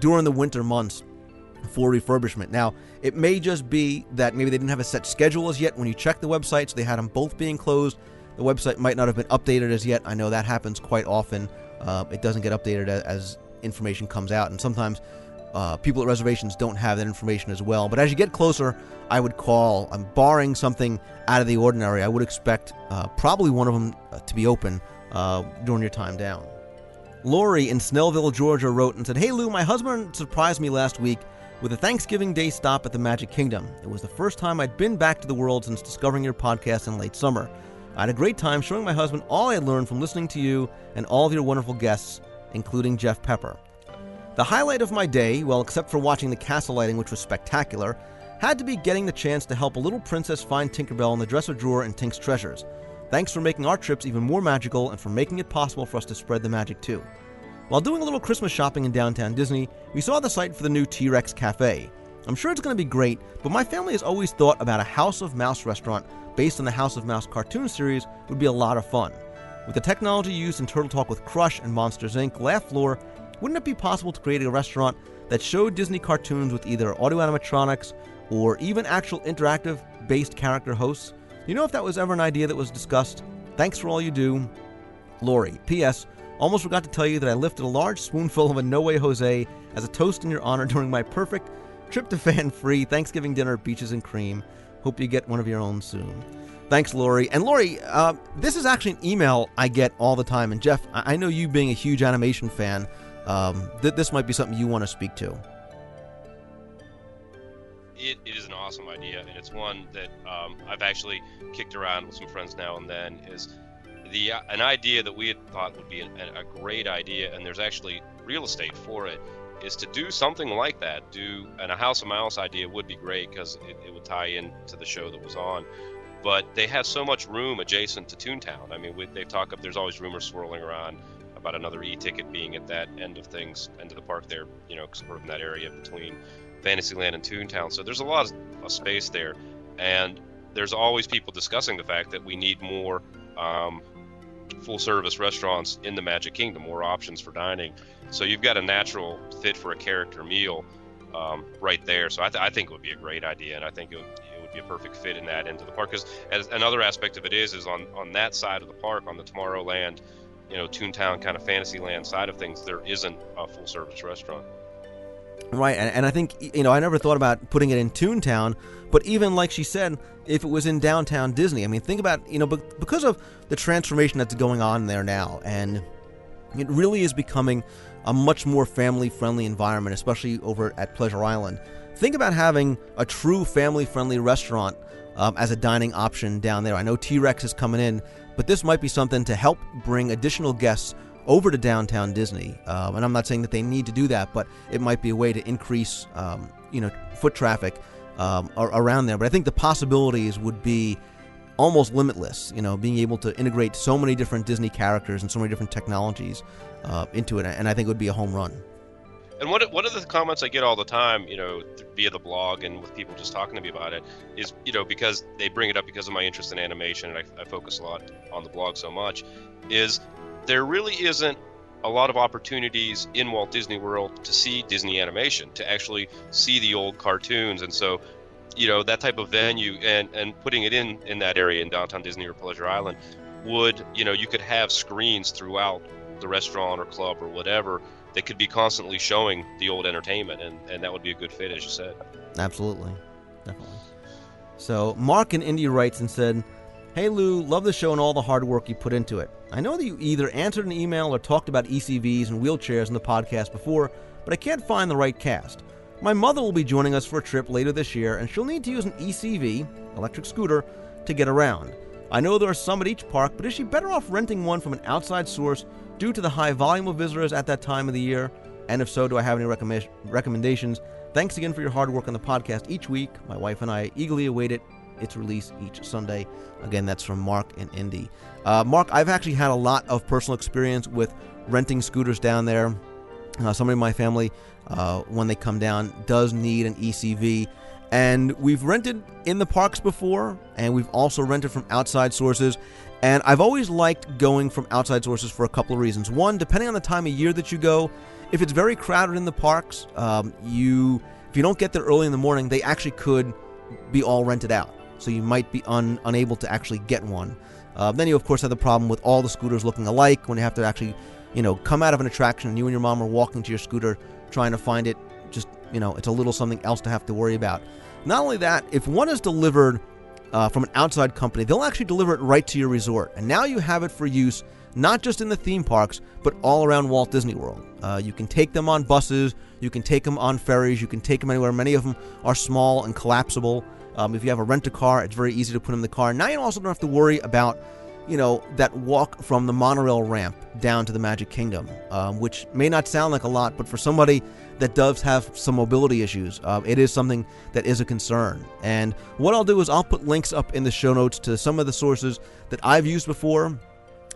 during the winter months for refurbishment. Now, it may just be that maybe they didn't have a set schedule as yet when you check the website, so they had them both being closed. The website might not have been updated as yet. I know that happens quite often. It doesn't get updated as information comes out, and sometimes people at reservations don't have that information as well. But as you get closer, I would call. I'm barring something out of the ordinary. I would expect probably one of them to be open during your time down. Lori in Snellville, Georgia wrote and said, "Hey Lou, my husband surprised me last week with a Thanksgiving Day stop at the Magic Kingdom. It was the first time I'd been back to the world since discovering your podcast in late summer. I had a great time showing my husband all I had learned from listening to you and all of your wonderful guests, including Jeff Pepper. The highlight of my day, well, except for watching the castle lighting, which was spectacular, had to be getting the chance to help a little princess find Tinkerbell in the dresser drawer in Tink's Treasures. Thanks for making our trips even more magical and for making it possible for us to spread the magic too. While doing a little Christmas shopping in downtown Disney, we saw the site for the new T-Rex Cafe. I'm sure it's going to be great, but my family has always thought about a House of Mouse restaurant based on the House of Mouse cartoon series would be a lot of fun. With the technology used in Turtle Talk with Crush and Monsters Inc., Laugh Floor, wouldn't it be possible to create a restaurant that showed Disney cartoons with either audio animatronics or even actual interactive-based character hosts? You know if that was ever an idea that was discussed? Thanks for all you do, Lori. P.S. Almost forgot to tell you that I lifted a large spoonful of a No Way Jose as a toast in your honor during my perfect tryptophan-free Thanksgiving dinner at Beaches and Cream. Hope you get one of your own soon. Thanks, Lori. And Lori, this is actually an email I get all the time. And Jeff, I know you being a huge animation fan, this might be something you want to speak to. It is an awesome idea, and it's one that I've actually kicked around with some friends now and then. Is an idea that we had thought would be a great idea, and there's actually real estate for it, is to do something like that. And a House of Mouse idea would be great because it would tie in to the show that was on. But they have so much room adjacent to Toontown. I mean, there's always rumors swirling around about another e-ticket being at that end of things, end of the park there, sort of in that area between Fantasyland and Toontown. So there's a lot of space there, and there's always people discussing the fact that we need more full-service restaurants in the Magic Kingdom, more options for dining. So you've got a natural fit for a character meal right there. So I think it would be a great idea, and I think it would be a perfect fit in that end of the park. Because another aspect of it is on that side of the park, on the Tomorrowland, Toontown kind of Fantasyland side of things, there isn't a full-service restaurant. Right, and I think, I never thought about putting it in Toontown, but even like she said, if it was in downtown Disney, I mean, think about, because of the transformation that's going on there now, and it really is becoming a much more family-friendly environment, especially over at Pleasure Island. Think about having a true family-friendly restaurant as a dining option down there. I know T-Rex is coming in, but this might be something to help bring additional guests over to downtown Disney. And I'm not saying that they need to do that, but it might be a way to increase, foot traffic around there. But I think the possibilities would be almost limitless, being able to integrate so many different Disney characters and so many different technologies into it. And I think it would be a home run. And one of the comments I get all the time, via the blog and with people just talking to me about it, is, because they bring it up because of my interest in animation, and I focus a lot on the blog so much, is there really isn't a lot of opportunities in Walt Disney World to see Disney animation, to actually see the old cartoons. And so, that type of venue and putting it in that area in downtown Disney or Pleasure Island would, you could have screens throughout the restaurant or club or whatever that could be constantly showing the old entertainment, and that would be a good fit, as you said. Absolutely. Definitely. So Mark in Indy writes and said, Hey Lou, love the show and all the hard work you put into it. I know that you either answered an email or talked about ECVs and wheelchairs in the podcast before, but I can't find the right cast. My mother will be joining us for a trip later this year, and she'll need to use an ECV, electric scooter, to get around. I know there are some at each park, but is she better off renting one from an outside source due to the high volume of visitors at that time of the year? And if so, do I have any recommendations? Thanks again for your hard work on the podcast each week. My wife and I eagerly await its release each Sunday. Again, that's from Mark in Indy. Mark, I've actually had a lot of personal experience with renting scooters down there. Somebody in my family, when they come down, does need an ECV. And we've rented in the parks before, and we've also rented from outside sources. And I've always liked going from outside sources for a couple of reasons. One, depending on the time of year that you go, if it's very crowded in the parks, if you don't get there early in the morning, they actually could be all rented out. So you might be unable to actually get one. Then you, of course, have the problem with all the scooters looking alike when you have to actually, come out of an attraction and you and your mom are walking to your scooter trying to find it. Just, it's a little something else to have to worry about. Not only that, if one is delivered from an outside company, they'll actually deliver it right to your resort. And now you have it for use, not just in the theme parks, but all around Walt Disney World. You can take them on buses, you can take them on ferries, you can take them anywhere. Many of them are small and collapsible. If you have a rent-a-car, it's very easy to put in the car. Now you also don't have to worry about, that walk from the monorail ramp down to the Magic Kingdom, which may not sound like a lot, but for somebody that does have some mobility issues, it is something that is a concern. And what I'll do is I'll put links up in the show notes to some of the sources that I've used before.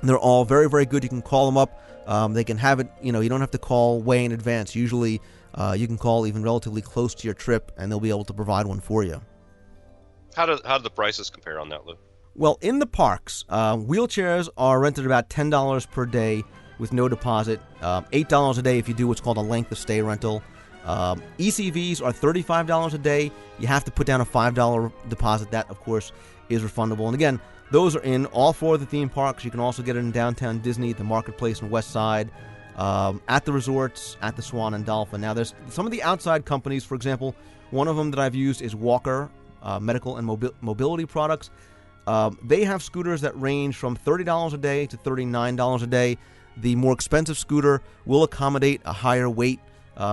They're all very, very good. You can call them up. They can have it, you don't have to call way in advance. Usually you can call even relatively close to your trip, and they'll be able to provide one for you. How do the prices compare on that, Lou? Well, in the parks, wheelchairs are rented about $10 per day with no deposit, $8 a day if you do what's called a length of stay rental. ECVs are $35 a day. You have to put down a $5 deposit. That, of course, is refundable. And again, those are in all four of the theme parks. You can also get it in downtown Disney, the Marketplace and West Side, at the resorts, at the Swan and Dolphin. Now, there's some of the outside companies. For example, one of them that I've used is Walker Medical and Mobility Products. They have scooters that range from $30 a day to $39 a day. The more expensive scooter will accommodate a higher weight.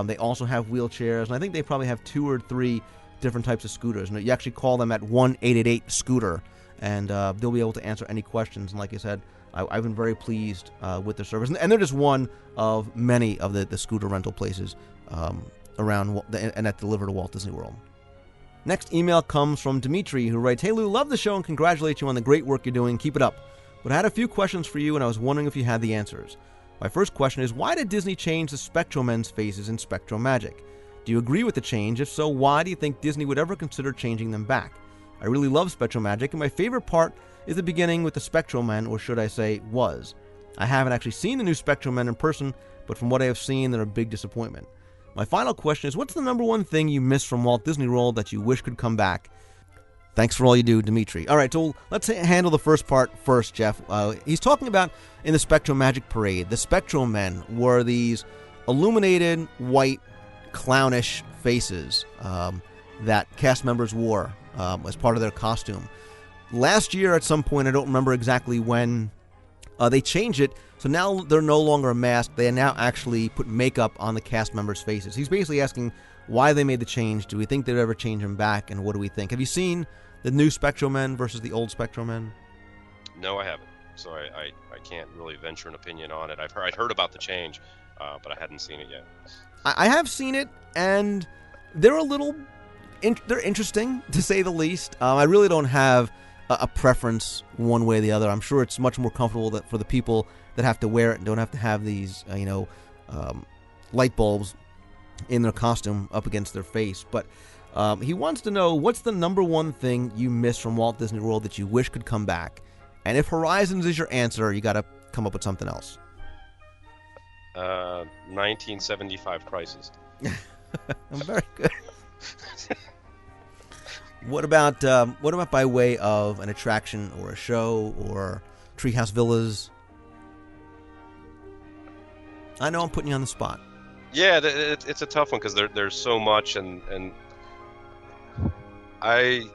They also have wheelchairs, and I think they probably have 2 or 3 different types of scooters. And you actually call them at 1-888-SCOOTER, and they'll be able to answer any questions. And like I said, I've been very pleased with their service. And they're just one of many of the scooter rental places around and that deliver to Walt Disney World. Next email comes from Dimitri, who writes, Hey Lou, love the show and congratulate you on the great work you're doing. Keep it up. But I had a few questions for you, and I was wondering if you had the answers. My first question is, why did Disney change the Spectromen's faces in SpectroMagic? Do you agree with the change? If so, why do you think Disney would ever consider changing them back? I really love SpectroMagic, and my favorite part is the beginning with the Spectromen, or should I say, was. I haven't actually seen the new Spectromen in person, but from what I have seen, they're a big disappointment. My final question is, what's the number one thing you miss from Walt Disney World that you wish could come back? Thanks for all you do, Dimitri. All right, so let's handle the first part first, Jeff. He's talking about in the SpectroMagic Parade, the Spectromen were these illuminated, white, clownish faces that cast members wore as part of their costume. Last year, at some point, I don't remember exactly when, they changed it, so now they're no longer a mask. They now actually put makeup on the cast members' faces. He's basically asking why they made the change. Do we think they'd ever change them back, and what do we think? Have you seen the new Spectromen versus the old Spectromen? No, I haven't. So I can't really venture an opinion on it. I'd heard about the change, but I hadn't seen it yet. I have seen it, and they're they're interesting, to say the least. I really don't have a preference one way or the other. I'm sure it's much more comfortable for the people that have to wear it and don't have to have these, light bulbs in their costume up against their face. But he wants to know, what's the number one thing you miss from Walt Disney World that you wish could come back? And if Horizons is your answer, you got to come up with something else. 1975 Crisis. Very good. What about by way of an attraction or a show or Treehouse Villas? I know I'm putting you on the spot. Yeah, it's a tough one because there's so much, and I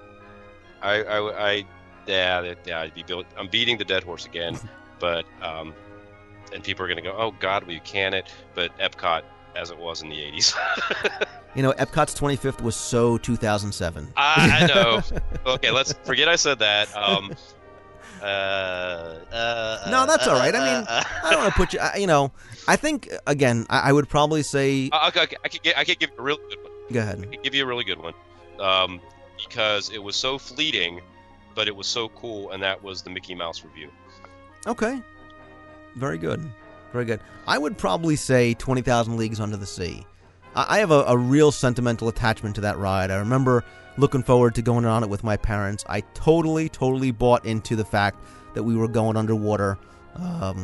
I'm beating the dead horse again, but and people are going to go, oh God, we can it, but Epcot as it was in the 80s. Epcot's 25th was so 2007. I know. Okay, let's forget I said that. No, that's all right. I mean, I don't want to put you. I think again, I would probably say. Okay, I could give you a really good one. Go ahead. I could give you a really good one, because it was so fleeting, but it was so cool, and that was the Mickey Mouse review. Okay, very good, very good. I would probably say 20,000 Leagues Under the Sea. I have a real sentimental attachment to that ride. I remember looking forward to going on it with my parents. I totally bought into the fact that we were going underwater, a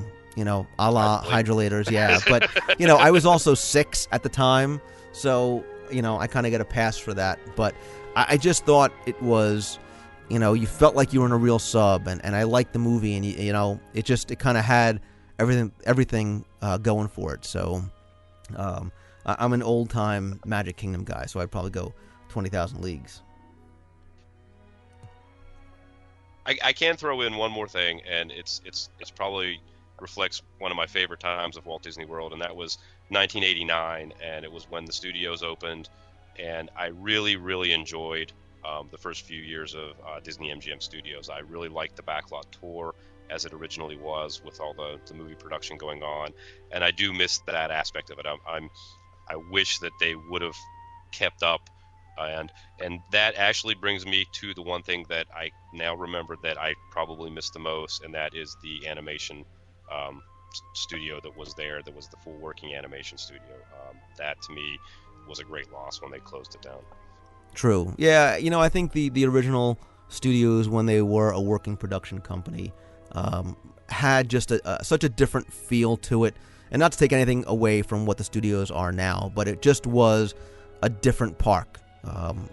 la hydrolators, yeah. But, I was also 6 at the time, so, I kind of get a pass for that. But I just thought it was, you felt like you were in a real sub, and I liked the movie, and, it kind of had everything going for it. So, I'm an old-time Magic Kingdom guy, so I'd probably go 20,000 Leagues. I can throw in one more thing, and it's probably reflects one of my favorite times of Walt Disney World, and that was 1989, and it was when the studios opened, and I really enjoyed the first few years of Disney MGM Studios. I really liked the backlot tour as it originally was, with all the movie production going on, and I do miss that aspect of it. I wish that they would have kept up, and that actually brings me to the one thing that I now remember that I probably missed the most, and that is the animation studio that was there. That was the full working animation studio. That to me was a great loss when they closed it down. True. Yeah, I think the original studios, when they were a working production company, had just such a different feel to it. And not to take anything away from what the studios are now, but it just was a different park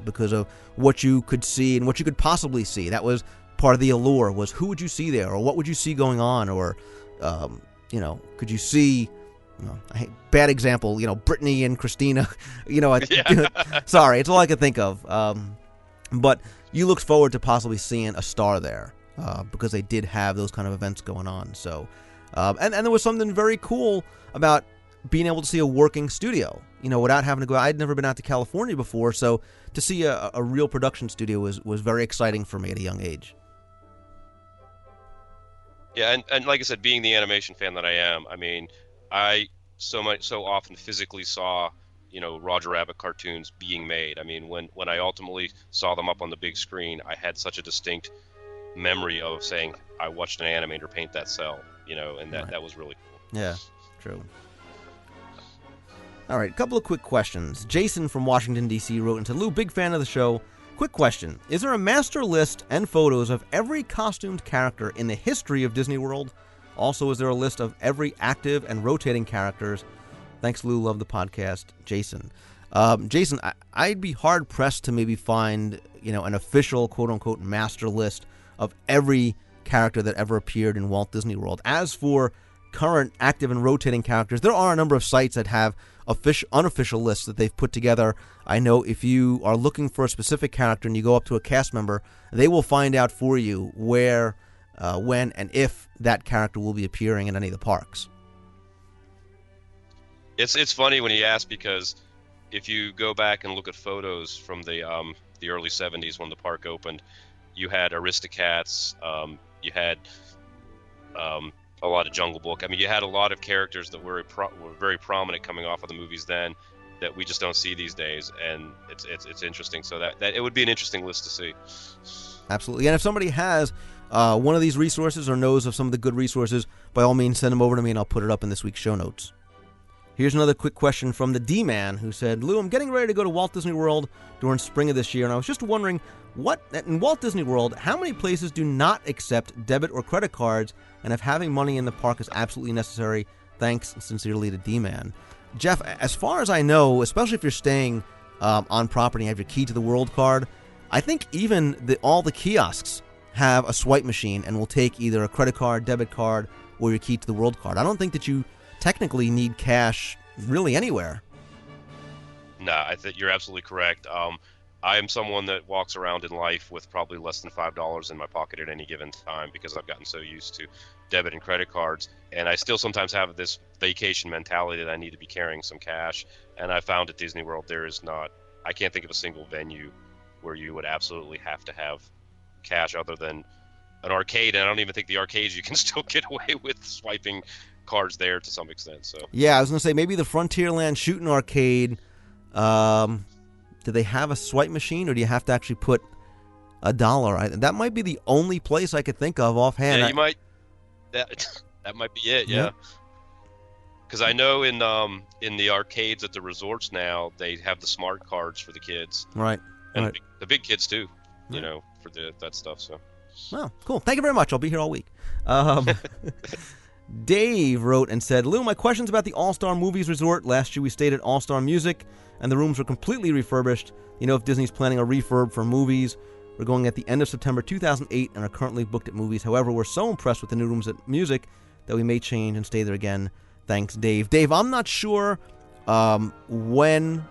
because of what you could see and what you could possibly see. That was part of the allure, was who would you see there, or what would you see going on, or, could you see, bad example, Brittany and Christina, sorry, it's all I could think of. But you looked forward to possibly seeing a star there because they did have those kind of events going on, so... And there was something very cool about being able to see a working studio, without having to go. I'd never been out to California before, so to see a real production studio was very exciting for me at a young age. Yeah, and like I said, being the animation fan that I am, I mean, I so often physically saw, Roger Rabbit cartoons being made. I mean, when I ultimately saw them up on the big screen, I had such a distinct memory of saying, I watched an animator paint that cell. And that was really cool. Yeah, true. All right, a couple of quick questions. Jason from Washington, D.C. wrote and said, Lou, big fan of the show. Quick question. Is there a master list and photos of every costumed character in the history of Disney World? Also, is there a list of every active and rotating characters? Thanks, Lou. Love the podcast. Jason. Jason, I'd be hard-pressed to maybe find, an official, quote-unquote, master list of every character that ever appeared in Walt Disney World. As for current active and rotating characters, there are a number of sites that have unofficial lists that they've put together. I know if you are looking for a specific character and you go up to a cast member, they will find out for you where, when, and if that character will be appearing in any of the parks. It's funny when you ask, because if you go back and look at photos from the early 70s when the park opened, you had Aristocats, you had a lot of Jungle Book. I mean, you had a lot of characters that were very prominent coming off of the movies then that we just don't see these days, and it's interesting. So that it would be an interesting list to see. Absolutely. And if somebody has one of these resources or knows of some of the good resources, by all means, send them over to me and I'll put it up in this week's show notes. Here's another quick question from the D-Man, who said, Lou, I'm getting ready to go to Walt Disney World during spring of this year, and I was just wondering, in Walt Disney World, how many places do not accept debit or credit cards, and if having money in the park is absolutely necessary? Thanks, sincerely, the D-Man. Jeff, as far as I know, especially if you're staying on property and have your key to the World card, I think even all the kiosks have a swipe machine and will take either a credit card, debit card, or your key to the World card. I don't think that you technically need cash really anywhere. No, I think you're absolutely correct. I am someone that walks around in life with probably less than $5 in my pocket at any given time because I've gotten so used to debit and credit cards. And I still sometimes have this vacation mentality that I need to be carrying some cash. And I found at Disney World I can't think of a single venue where you would absolutely have to have cash other than an arcade. And I don't even think the arcades you can still get away with swiping cards there to some extent. So yeah, I was gonna say maybe the Frontierland Shooting Arcade. Do they have a swipe machine, or do you have to actually put $1? That might be the only place I could think of offhand. Yeah, you might. That might be it. Yeah. Because I know in the arcades at the resorts now they have the smart cards for the kids. Right. And right. the big kids too. You know, for that stuff. So. Well, cool. Thank you very much. I'll be here all week. Dave wrote and said, Lou, my question's about the All-Star Movies Resort. Last year we stayed at All-Star Music, and the rooms were completely refurbished. You know if Disney's planning a refurb for movies. We're going at the end of September 2008 and are currently booked at movies. However, we're so impressed with the new rooms at Music that we may change and stay there again. Thanks, Dave. Dave, I'm not sure when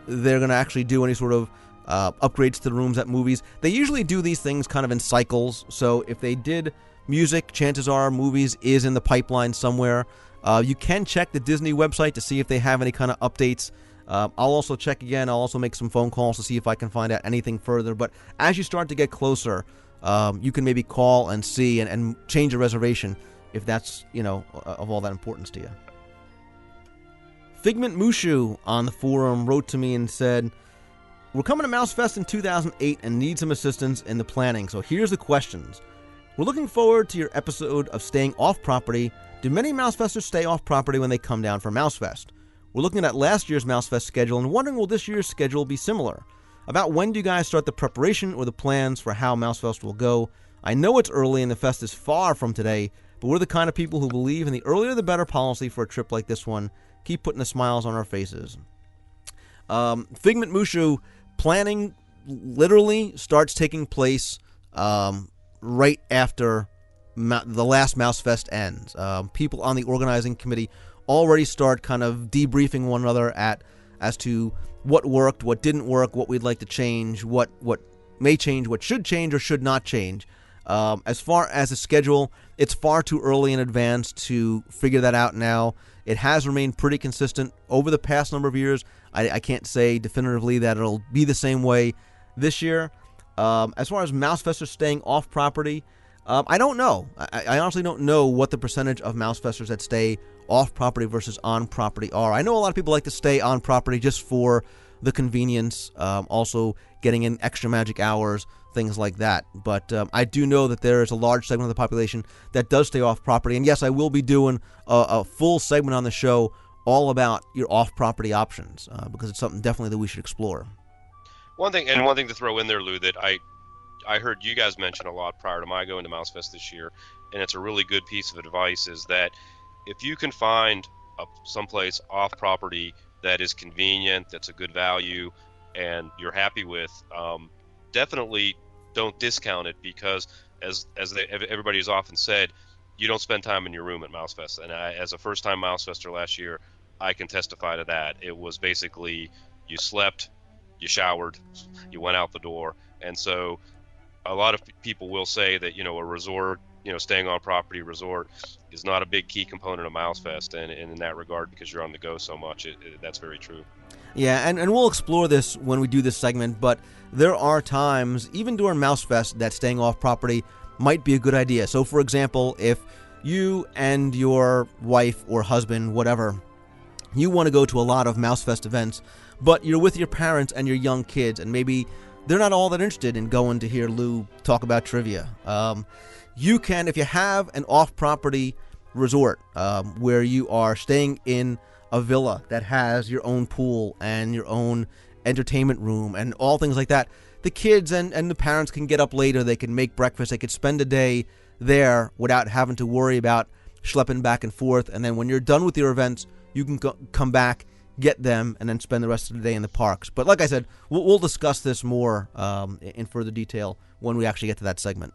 they're going to actually do any sort of upgrades to the rooms at movies. They usually do these things kind of in cycles. So if they did Music, chances are movies is in the pipeline somewhere. You can check the Disney website to see if they have any kind of updates. I'll also check again. I'll also make some phone calls to see if I can find out anything further. But as you start to get closer, you can maybe call and see and change a reservation if that's, of all that importance to you. Figment Mushu on the forum wrote to me and said, we're coming to Mouse Fest in 2008 and need some assistance in the planning. So here's the questions. We're looking forward to your episode of staying off property. Do many Mousefesters stay off property when they come down for Mousefest? We're looking at last year's Mousefest schedule and wondering will this year's schedule be similar? About when do you guys start the preparation or the plans for how Mousefest will go? I know it's early and the fest is far from today, but we're the kind of people who believe in the earlier the better policy for a trip like this one. Keep putting the smiles on our faces. Figment Mushu, planning literally starts taking place right after the last Mousefest ends. People on the organizing committee already start kind of debriefing one another as to what worked, what didn't work, what we'd like to change, what may change, what should change or should not change. As far as the schedule, it's far too early in advance to figure that out now. It has remained pretty consistent over the past number of years. I can't say definitively that it'll be the same way this year. As far as Mousefesters staying off property, I don't know. I honestly don't know what the percentage of Mousefesters that stay off property versus on property are. I know a lot of people like to stay on property just for the convenience, also getting in extra magic hours, things like that. But I do know that there is a large segment of the population that does stay off property. And yes, I will be doing a full segment on the show all about your off-property options because it's something definitely that we should explore. One thing to throw in there, Lou, that I heard you guys mention a lot prior to my going to Mousefest this year, and it's a really good piece of advice, is that if you can find someplace off property that is convenient, that's a good value, and you're happy with, definitely don't discount it, because as everybody has often said, you don't spend time in your room at Mousefest. And as a first-time Mousefester last year, I can testify to that. It was basically you slept, you showered, you went out the door. And so a lot of people will say that, a resort, staying on property resort is not a big key component of Mousefest. And in that regard, because you're on the go so much, that's very true. Yeah, and we'll explore this when we do this segment, but there are times, even during Mousefest, that staying off property might be a good idea. So, for example, if you and your wife or husband, whatever, you want to go to a lot of Mousefest events, but you're with your parents and your young kids, and maybe they're not all that interested in going to hear Lou talk about trivia. You can, if you have an off-property resort where you are staying in a villa that has your own pool and your own entertainment room and all things like that, the kids and the parents can get up later, they can make breakfast, they could spend a day there without having to worry about schlepping back and forth, and then when you're done with your events, you can come back, get them, and then spend the rest of the day in the parks. But like I said, we'll discuss this more in further detail when we actually get to that segment.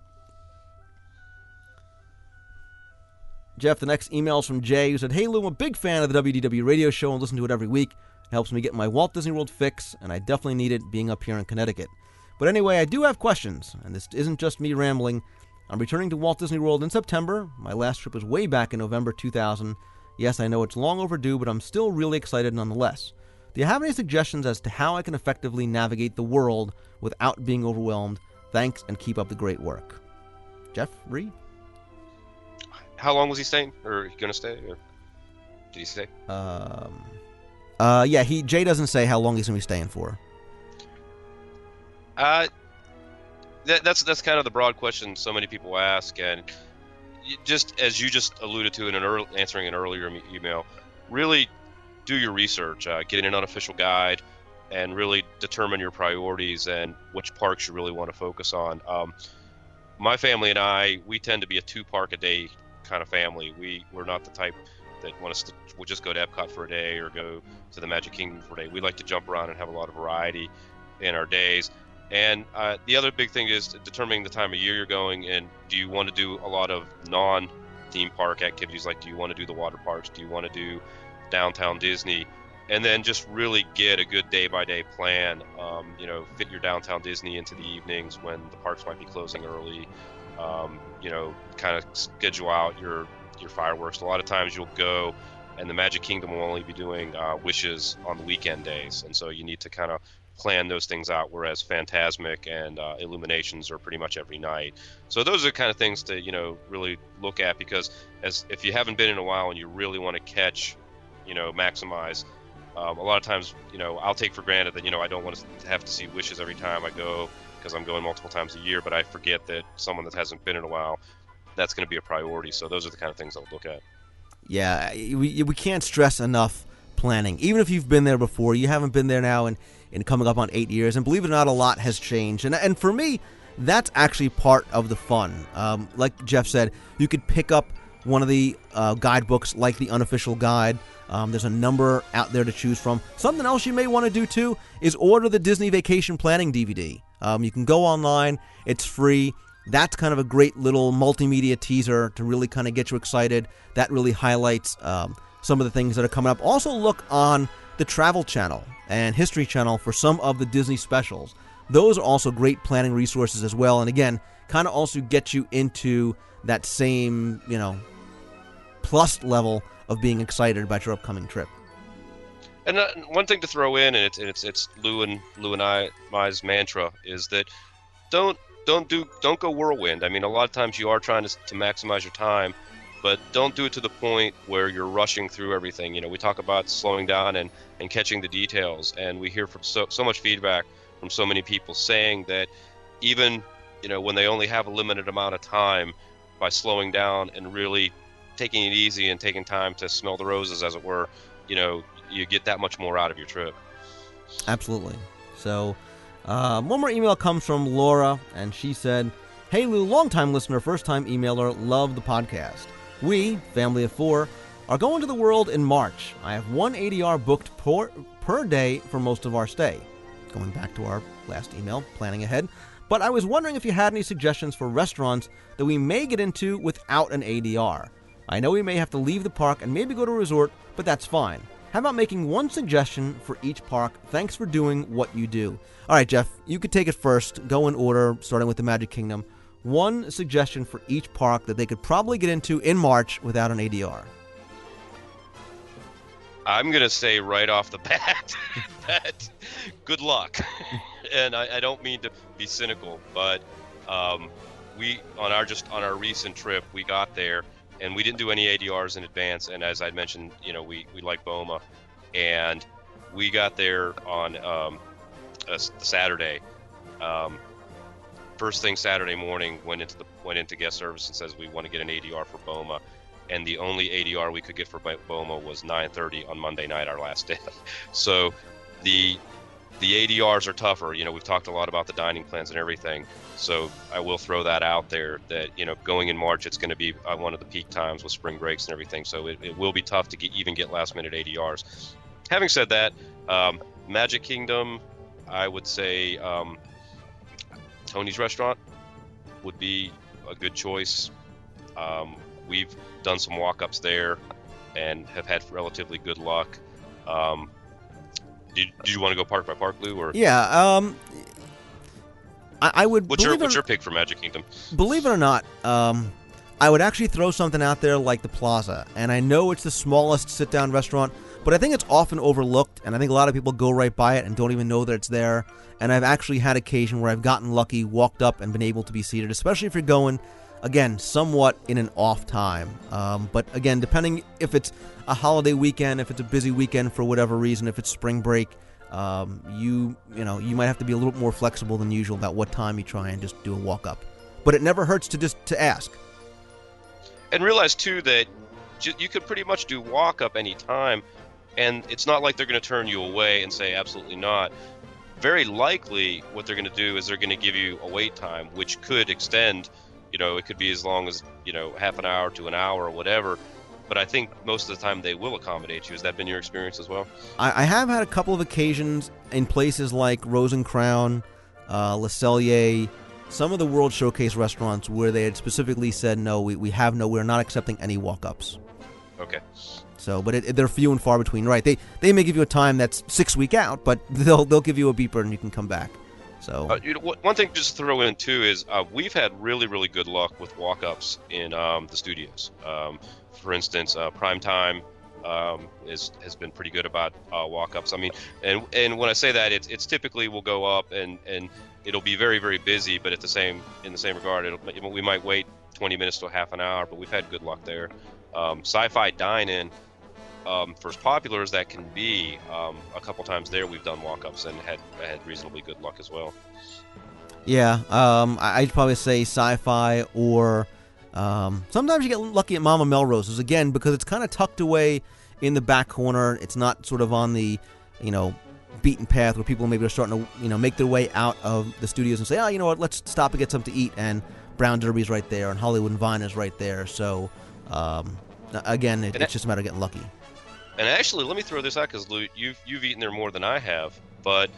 Jeff, the next email is from Jay, who said, "Hey Lou, I'm a big fan of the WDW radio show and listen to it every week. helps me get my Walt Disney World fix, and I definitely need it being up here in Connecticut. But anyway, I do have questions, and this isn't just me rambling. I'm returning to Walt Disney World in September. My last trip was way back in November 2000. Yes, I know it's long overdue, but I'm still really excited nonetheless. Do you have any suggestions as to how I can effectively navigate the world without being overwhelmed? Thanks, and keep up the great work. Jeff Reed? How long was he staying? Or he gonna stay? Or did he stay? Yeah, Jay doesn't say how long he's gonna be staying for. That's kind of the broad question so many people ask, and just as you just alluded to in answering an earlier email, really do your research, get an unofficial guide, and really determine your priorities and which parks you really want to focus on. My family and I, we tend to be a 2-park-a-day kind of family. We're not the type that we'll just go to Epcot for a day or go to the Magic Kingdom for a day. We like to jump around and have a lot of variety in our days. And the other big thing is determining the time of year you're going, and do you want to do a lot of non-theme park activities, like do you want to do the water parks, do you want to do downtown Disney, and then just really get a good day-by-day plan. Fit your downtown Disney into the evenings when the parks might be closing early. Kind of schedule out your fireworks. A lot of times you'll go, and the Magic Kingdom will only be doing wishes on the weekend days, and so you need to kind of plan those things out, whereas Fantasmic and Illuminations are pretty much every night. So those are the kind of things to really look at, because if you haven't been in a while and you really want to catch, maximize, a lot of times I'll take for granted that I don't want to have to see wishes every time I go, because I'm going multiple times a year, but I forget that someone that hasn't been in a while, that's going to be a priority. So those are the kind of things I'll look at. Yeah, we can't stress enough planning. Even if you've been there before, you haven't been there now in coming up on 8 years, and believe it or not, a lot has changed. And for me, that's actually part of the fun. Like Jeff said, you could pick up one of the guidebooks, like the unofficial guide. There's a number out there to choose from. Something else you may want to do too is order the Disney Vacation Planning DVD. You can go online, it's free. That's kind of a great little multimedia teaser to really kind of get you excited. That really highlights some of the things that are coming up. Also look on the Travel Channel and History Channel for some of the Disney specials. Those are also great planning resources as well, and again, kind of also get you into that same, plus level of being excited about your upcoming trip. And one thing to throw in, and it's Lou and I's mantra, is that don't go whirlwind. I mean, a lot of times you are trying to maximize your time, but don't do it to the point where you're rushing through everything. We talk about slowing down and catching the details, and we hear from so much feedback from so many people saying that even when they only have a limited amount of time, by slowing down and really taking it easy and taking time to smell the roses, as it were, you get that much more out of your trip. Absolutely. So one more email comes from Laura, and she said, "Hey Lou, long-time listener, first-time emailer, love the podcast. We, family of 4, are going to the world in March. I have one ADR booked per day for most of our stay." Going back to our last email, planning ahead. "But I was wondering if you had any suggestions for restaurants that we may get into without an ADR. I know we may have to leave the park and maybe go to a resort, but that's fine. How about making one suggestion for each park? Thanks for doing what you do." All right, Jeff, you could take it first. Go in order, starting with the Magic Kingdom. One suggestion for each park that they could probably get into in March without an ADR. I'm going to say right off the bat that good luck. And I don't mean to be cynical, but we on our recent trip, we got there and we didn't do any ADRs in advance. And as I mentioned, we like BOMA, and we got there on a Saturday. First thing Saturday morning, went into guest service and says we want to get an ADR for BOMA, and the only ADR we could get for BOMA was 9:30 on Monday night, our last day. So the ADRs are tougher. We've talked a lot about the dining plans and everything. So I will throw that out there that, going in March, it's going to be one of the peak times with spring breaks and everything. So it will be tough to get last minute ADRs. Having said that, Magic Kingdom, I would say Tony's Restaurant would be a good choice. We've done some walk-ups there and have had relatively good luck. Did you want to go park by park, Lou? Or Yeah, I would. What's your pick for Magic Kingdom? Believe it or not, I would actually throw something out there like the Plaza. And I know it's the smallest sit-down restaurant, but I think it's often overlooked, and I think a lot of people go right by it and don't even know that it's there. And I've actually had occasion where I've gotten lucky, walked up, and been able to be seated, especially if you're going, again, somewhat in an off time. But again, depending if it's a holiday weekend, if it's a busy weekend for whatever reason, if it's spring break, you might have to be a little more flexible than usual about what time you try and just do a walk-up. But it never hurts to ask. And realize, too, that you could pretty much do walk-up any time, and it's not like they're going to turn you away and say absolutely not. Very likely what they're going to do is they're going to give you a wait time, which could extend. It could be as long as, half an hour to an hour or whatever. But I think most of the time they will accommodate you. Has that been your experience as well? I have had a couple of occasions in places like Rose and Crown, Le Cellier, some of the World Showcase restaurants where they had specifically said, no, we're not accepting any walk-ups. Okay. So, but they're few and far between, right? They may give you a time that's 6 weeks out, but they'll give you a beeper and you can come back. So one thing just to throw in too is we've had really, really good luck with walk-ups in the studios. For instance, Prime Time has been pretty good about walk-ups. I mean, and when I say that, it's typically we'll go up and it'll be very, very busy, but in the same regard, we might wait 20 minutes to half an hour, but we've had good luck there. Sci-Fi Dine-In, for as popular as that can be, a couple times there we've done walk-ups and had reasonably good luck as well. Yeah, I'd probably say Sci-Fi, or sometimes you get lucky at Mama Melrose's, again, because it's kind of tucked away in the back corner. It's not sort of on the, beaten path where people maybe are starting to, make their way out of the studios and say, oh, you know what, let's stop and get something to eat, and Brown Derby's right there, and Hollywood and Vine is right there, so, again, it's just a matter of getting lucky. And actually, let me throw this out, because Lou, you've eaten there more than I have, but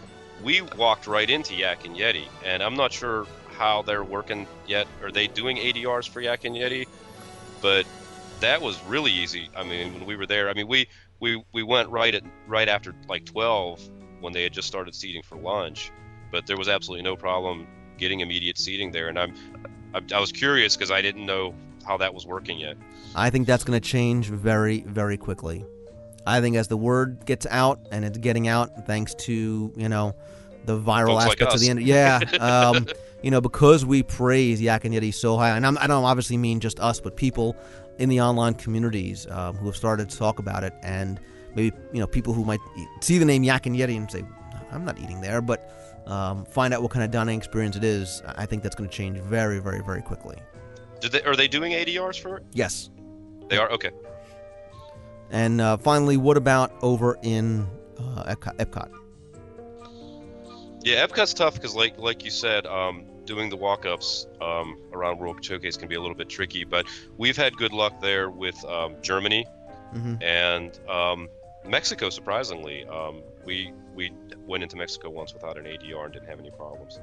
we walked right into Yak and Yeti, and I'm not sure how they're working yet. Are they doing ADRs for Yak and Yeti? But that was really easy. I mean, when we were there, I mean, we went right after like 12 when they had just started seating for lunch, but there was absolutely no problem getting immediate seating there. And I was curious because I didn't know how that was working yet. I think that's going to change very, very quickly. I think as the word gets out, and it's getting out thanks to, the viral folks aspects like of the end. Yeah. Because we praise Yak and Yeti so high, and I don't obviously mean just us, but people in the online communities who have started to talk about it, and maybe, people who might see the name Yak and Yeti and say, I'm not eating there, but find out what kind of dining experience it is. I think that's going to change very, very, very quickly. Are they doing ADRs for it? Yes. They are? Okay. And finally, what about over in Epcot? Yeah, Epcot's tough because, like you said, doing the walk-ups around World Showcase can be a little bit tricky. But we've had good luck there with Germany and Mexico. Surprisingly, we went into Mexico once without an ADR and didn't have any problems.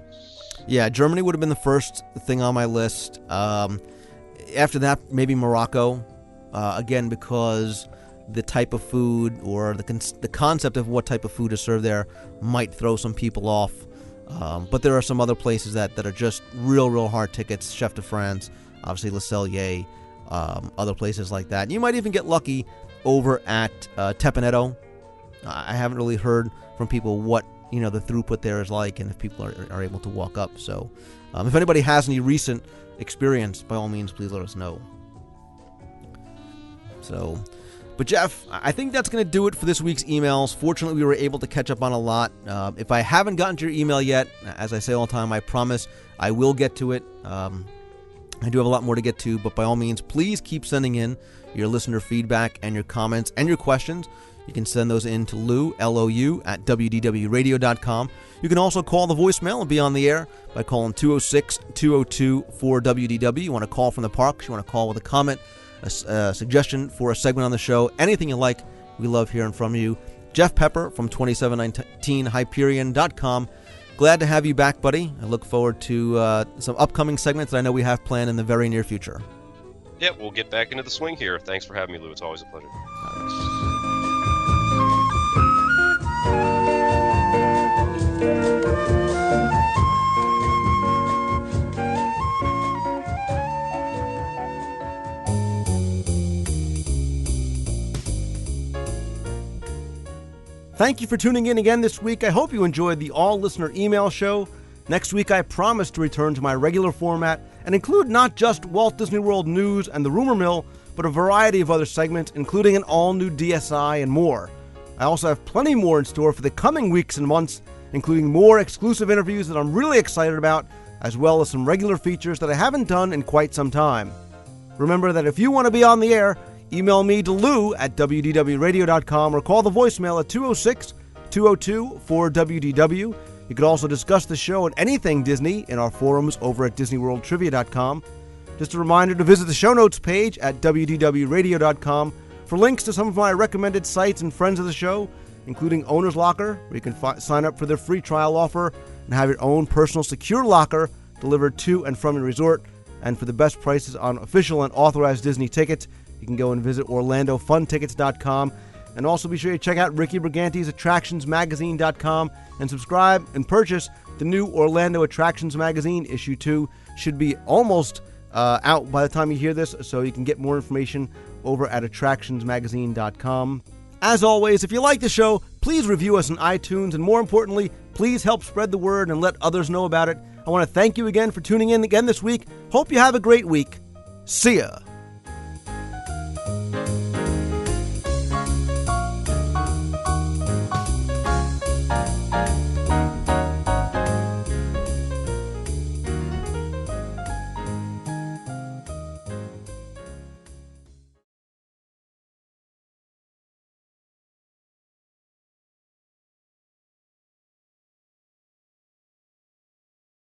Yeah, Germany would have been the first thing on my list. After that, maybe Morocco. Again, because the type of food or the concept of what type of food is served there might throw some people off. But there are some other places that are just real hard tickets. Chef de France, obviously Le Cellier, other places like that. You might even get lucky over at Tepanetto. I haven't really heard from people what the throughput there is like, and if people are able to walk up. So if anybody has any recent experience, by all means, please let us know. So, but Jeff, I think that's going to do it for this week's emails. Fortunately, we were able to catch up on a lot. If I haven't gotten to your email yet, as I say all the time, I promise I will get to it. I do have a lot more to get to, but by all means, please keep sending in your listener feedback and your comments and your questions. You can send those in to Lou, L-O-U, at WDWradio.com. You can also call the voicemail and be on the air by calling 206-202-4WDW. You want to call from the parks, you want to call with a comment, a suggestion for a segment on the show, anything you like. We love hearing from you. Jeff Pepper from 2719hyperion.com. Glad to have you back, buddy. I look forward to some upcoming segments that I know we have planned in the very near future. Yeah, we'll get back into the swing here. Thanks for having me, Lou. It's always a pleasure. Thank you for tuning in again this week. I hope you enjoyed the all-listener email show. Next week, I promise to return to my regular format and include not just Walt Disney World news and the rumor mill, but a variety of other segments, including an all-new DSI and more. I also have plenty more in store for the coming weeks and months, including more exclusive interviews that I'm really excited about, as well as some regular features that I haven't done in quite some time. Remember that if you want to be on the air, email me to lou@wdwradio.com or call the voicemail at 206-202-4WDW. You could also discuss the show and anything Disney in our forums over at DisneyWorldTrivia.com. Just a reminder to visit the show notes page at WDWRadio.com for links to some of my recommended sites and friends of the show, including Owner's Locker, where you can sign up for their free trial offer and have your own personal secure locker delivered to and from your resort. And for the best prices on official and authorized Disney tickets, you can go and visit OrlandoFunTickets.com. And also be sure to check out Ricky Briganti's AttractionsMagazine.com and subscribe and purchase the new Orlando Attractions Magazine. Issue 2 should be almost out by the time you hear this, so you can get more information over at AttractionsMagazine.com. As always, if you like the show, please review us on iTunes, and more importantly, please help spread the word and let others know about it. I want to thank you again for tuning in again this week. Hope you have a great week. See ya.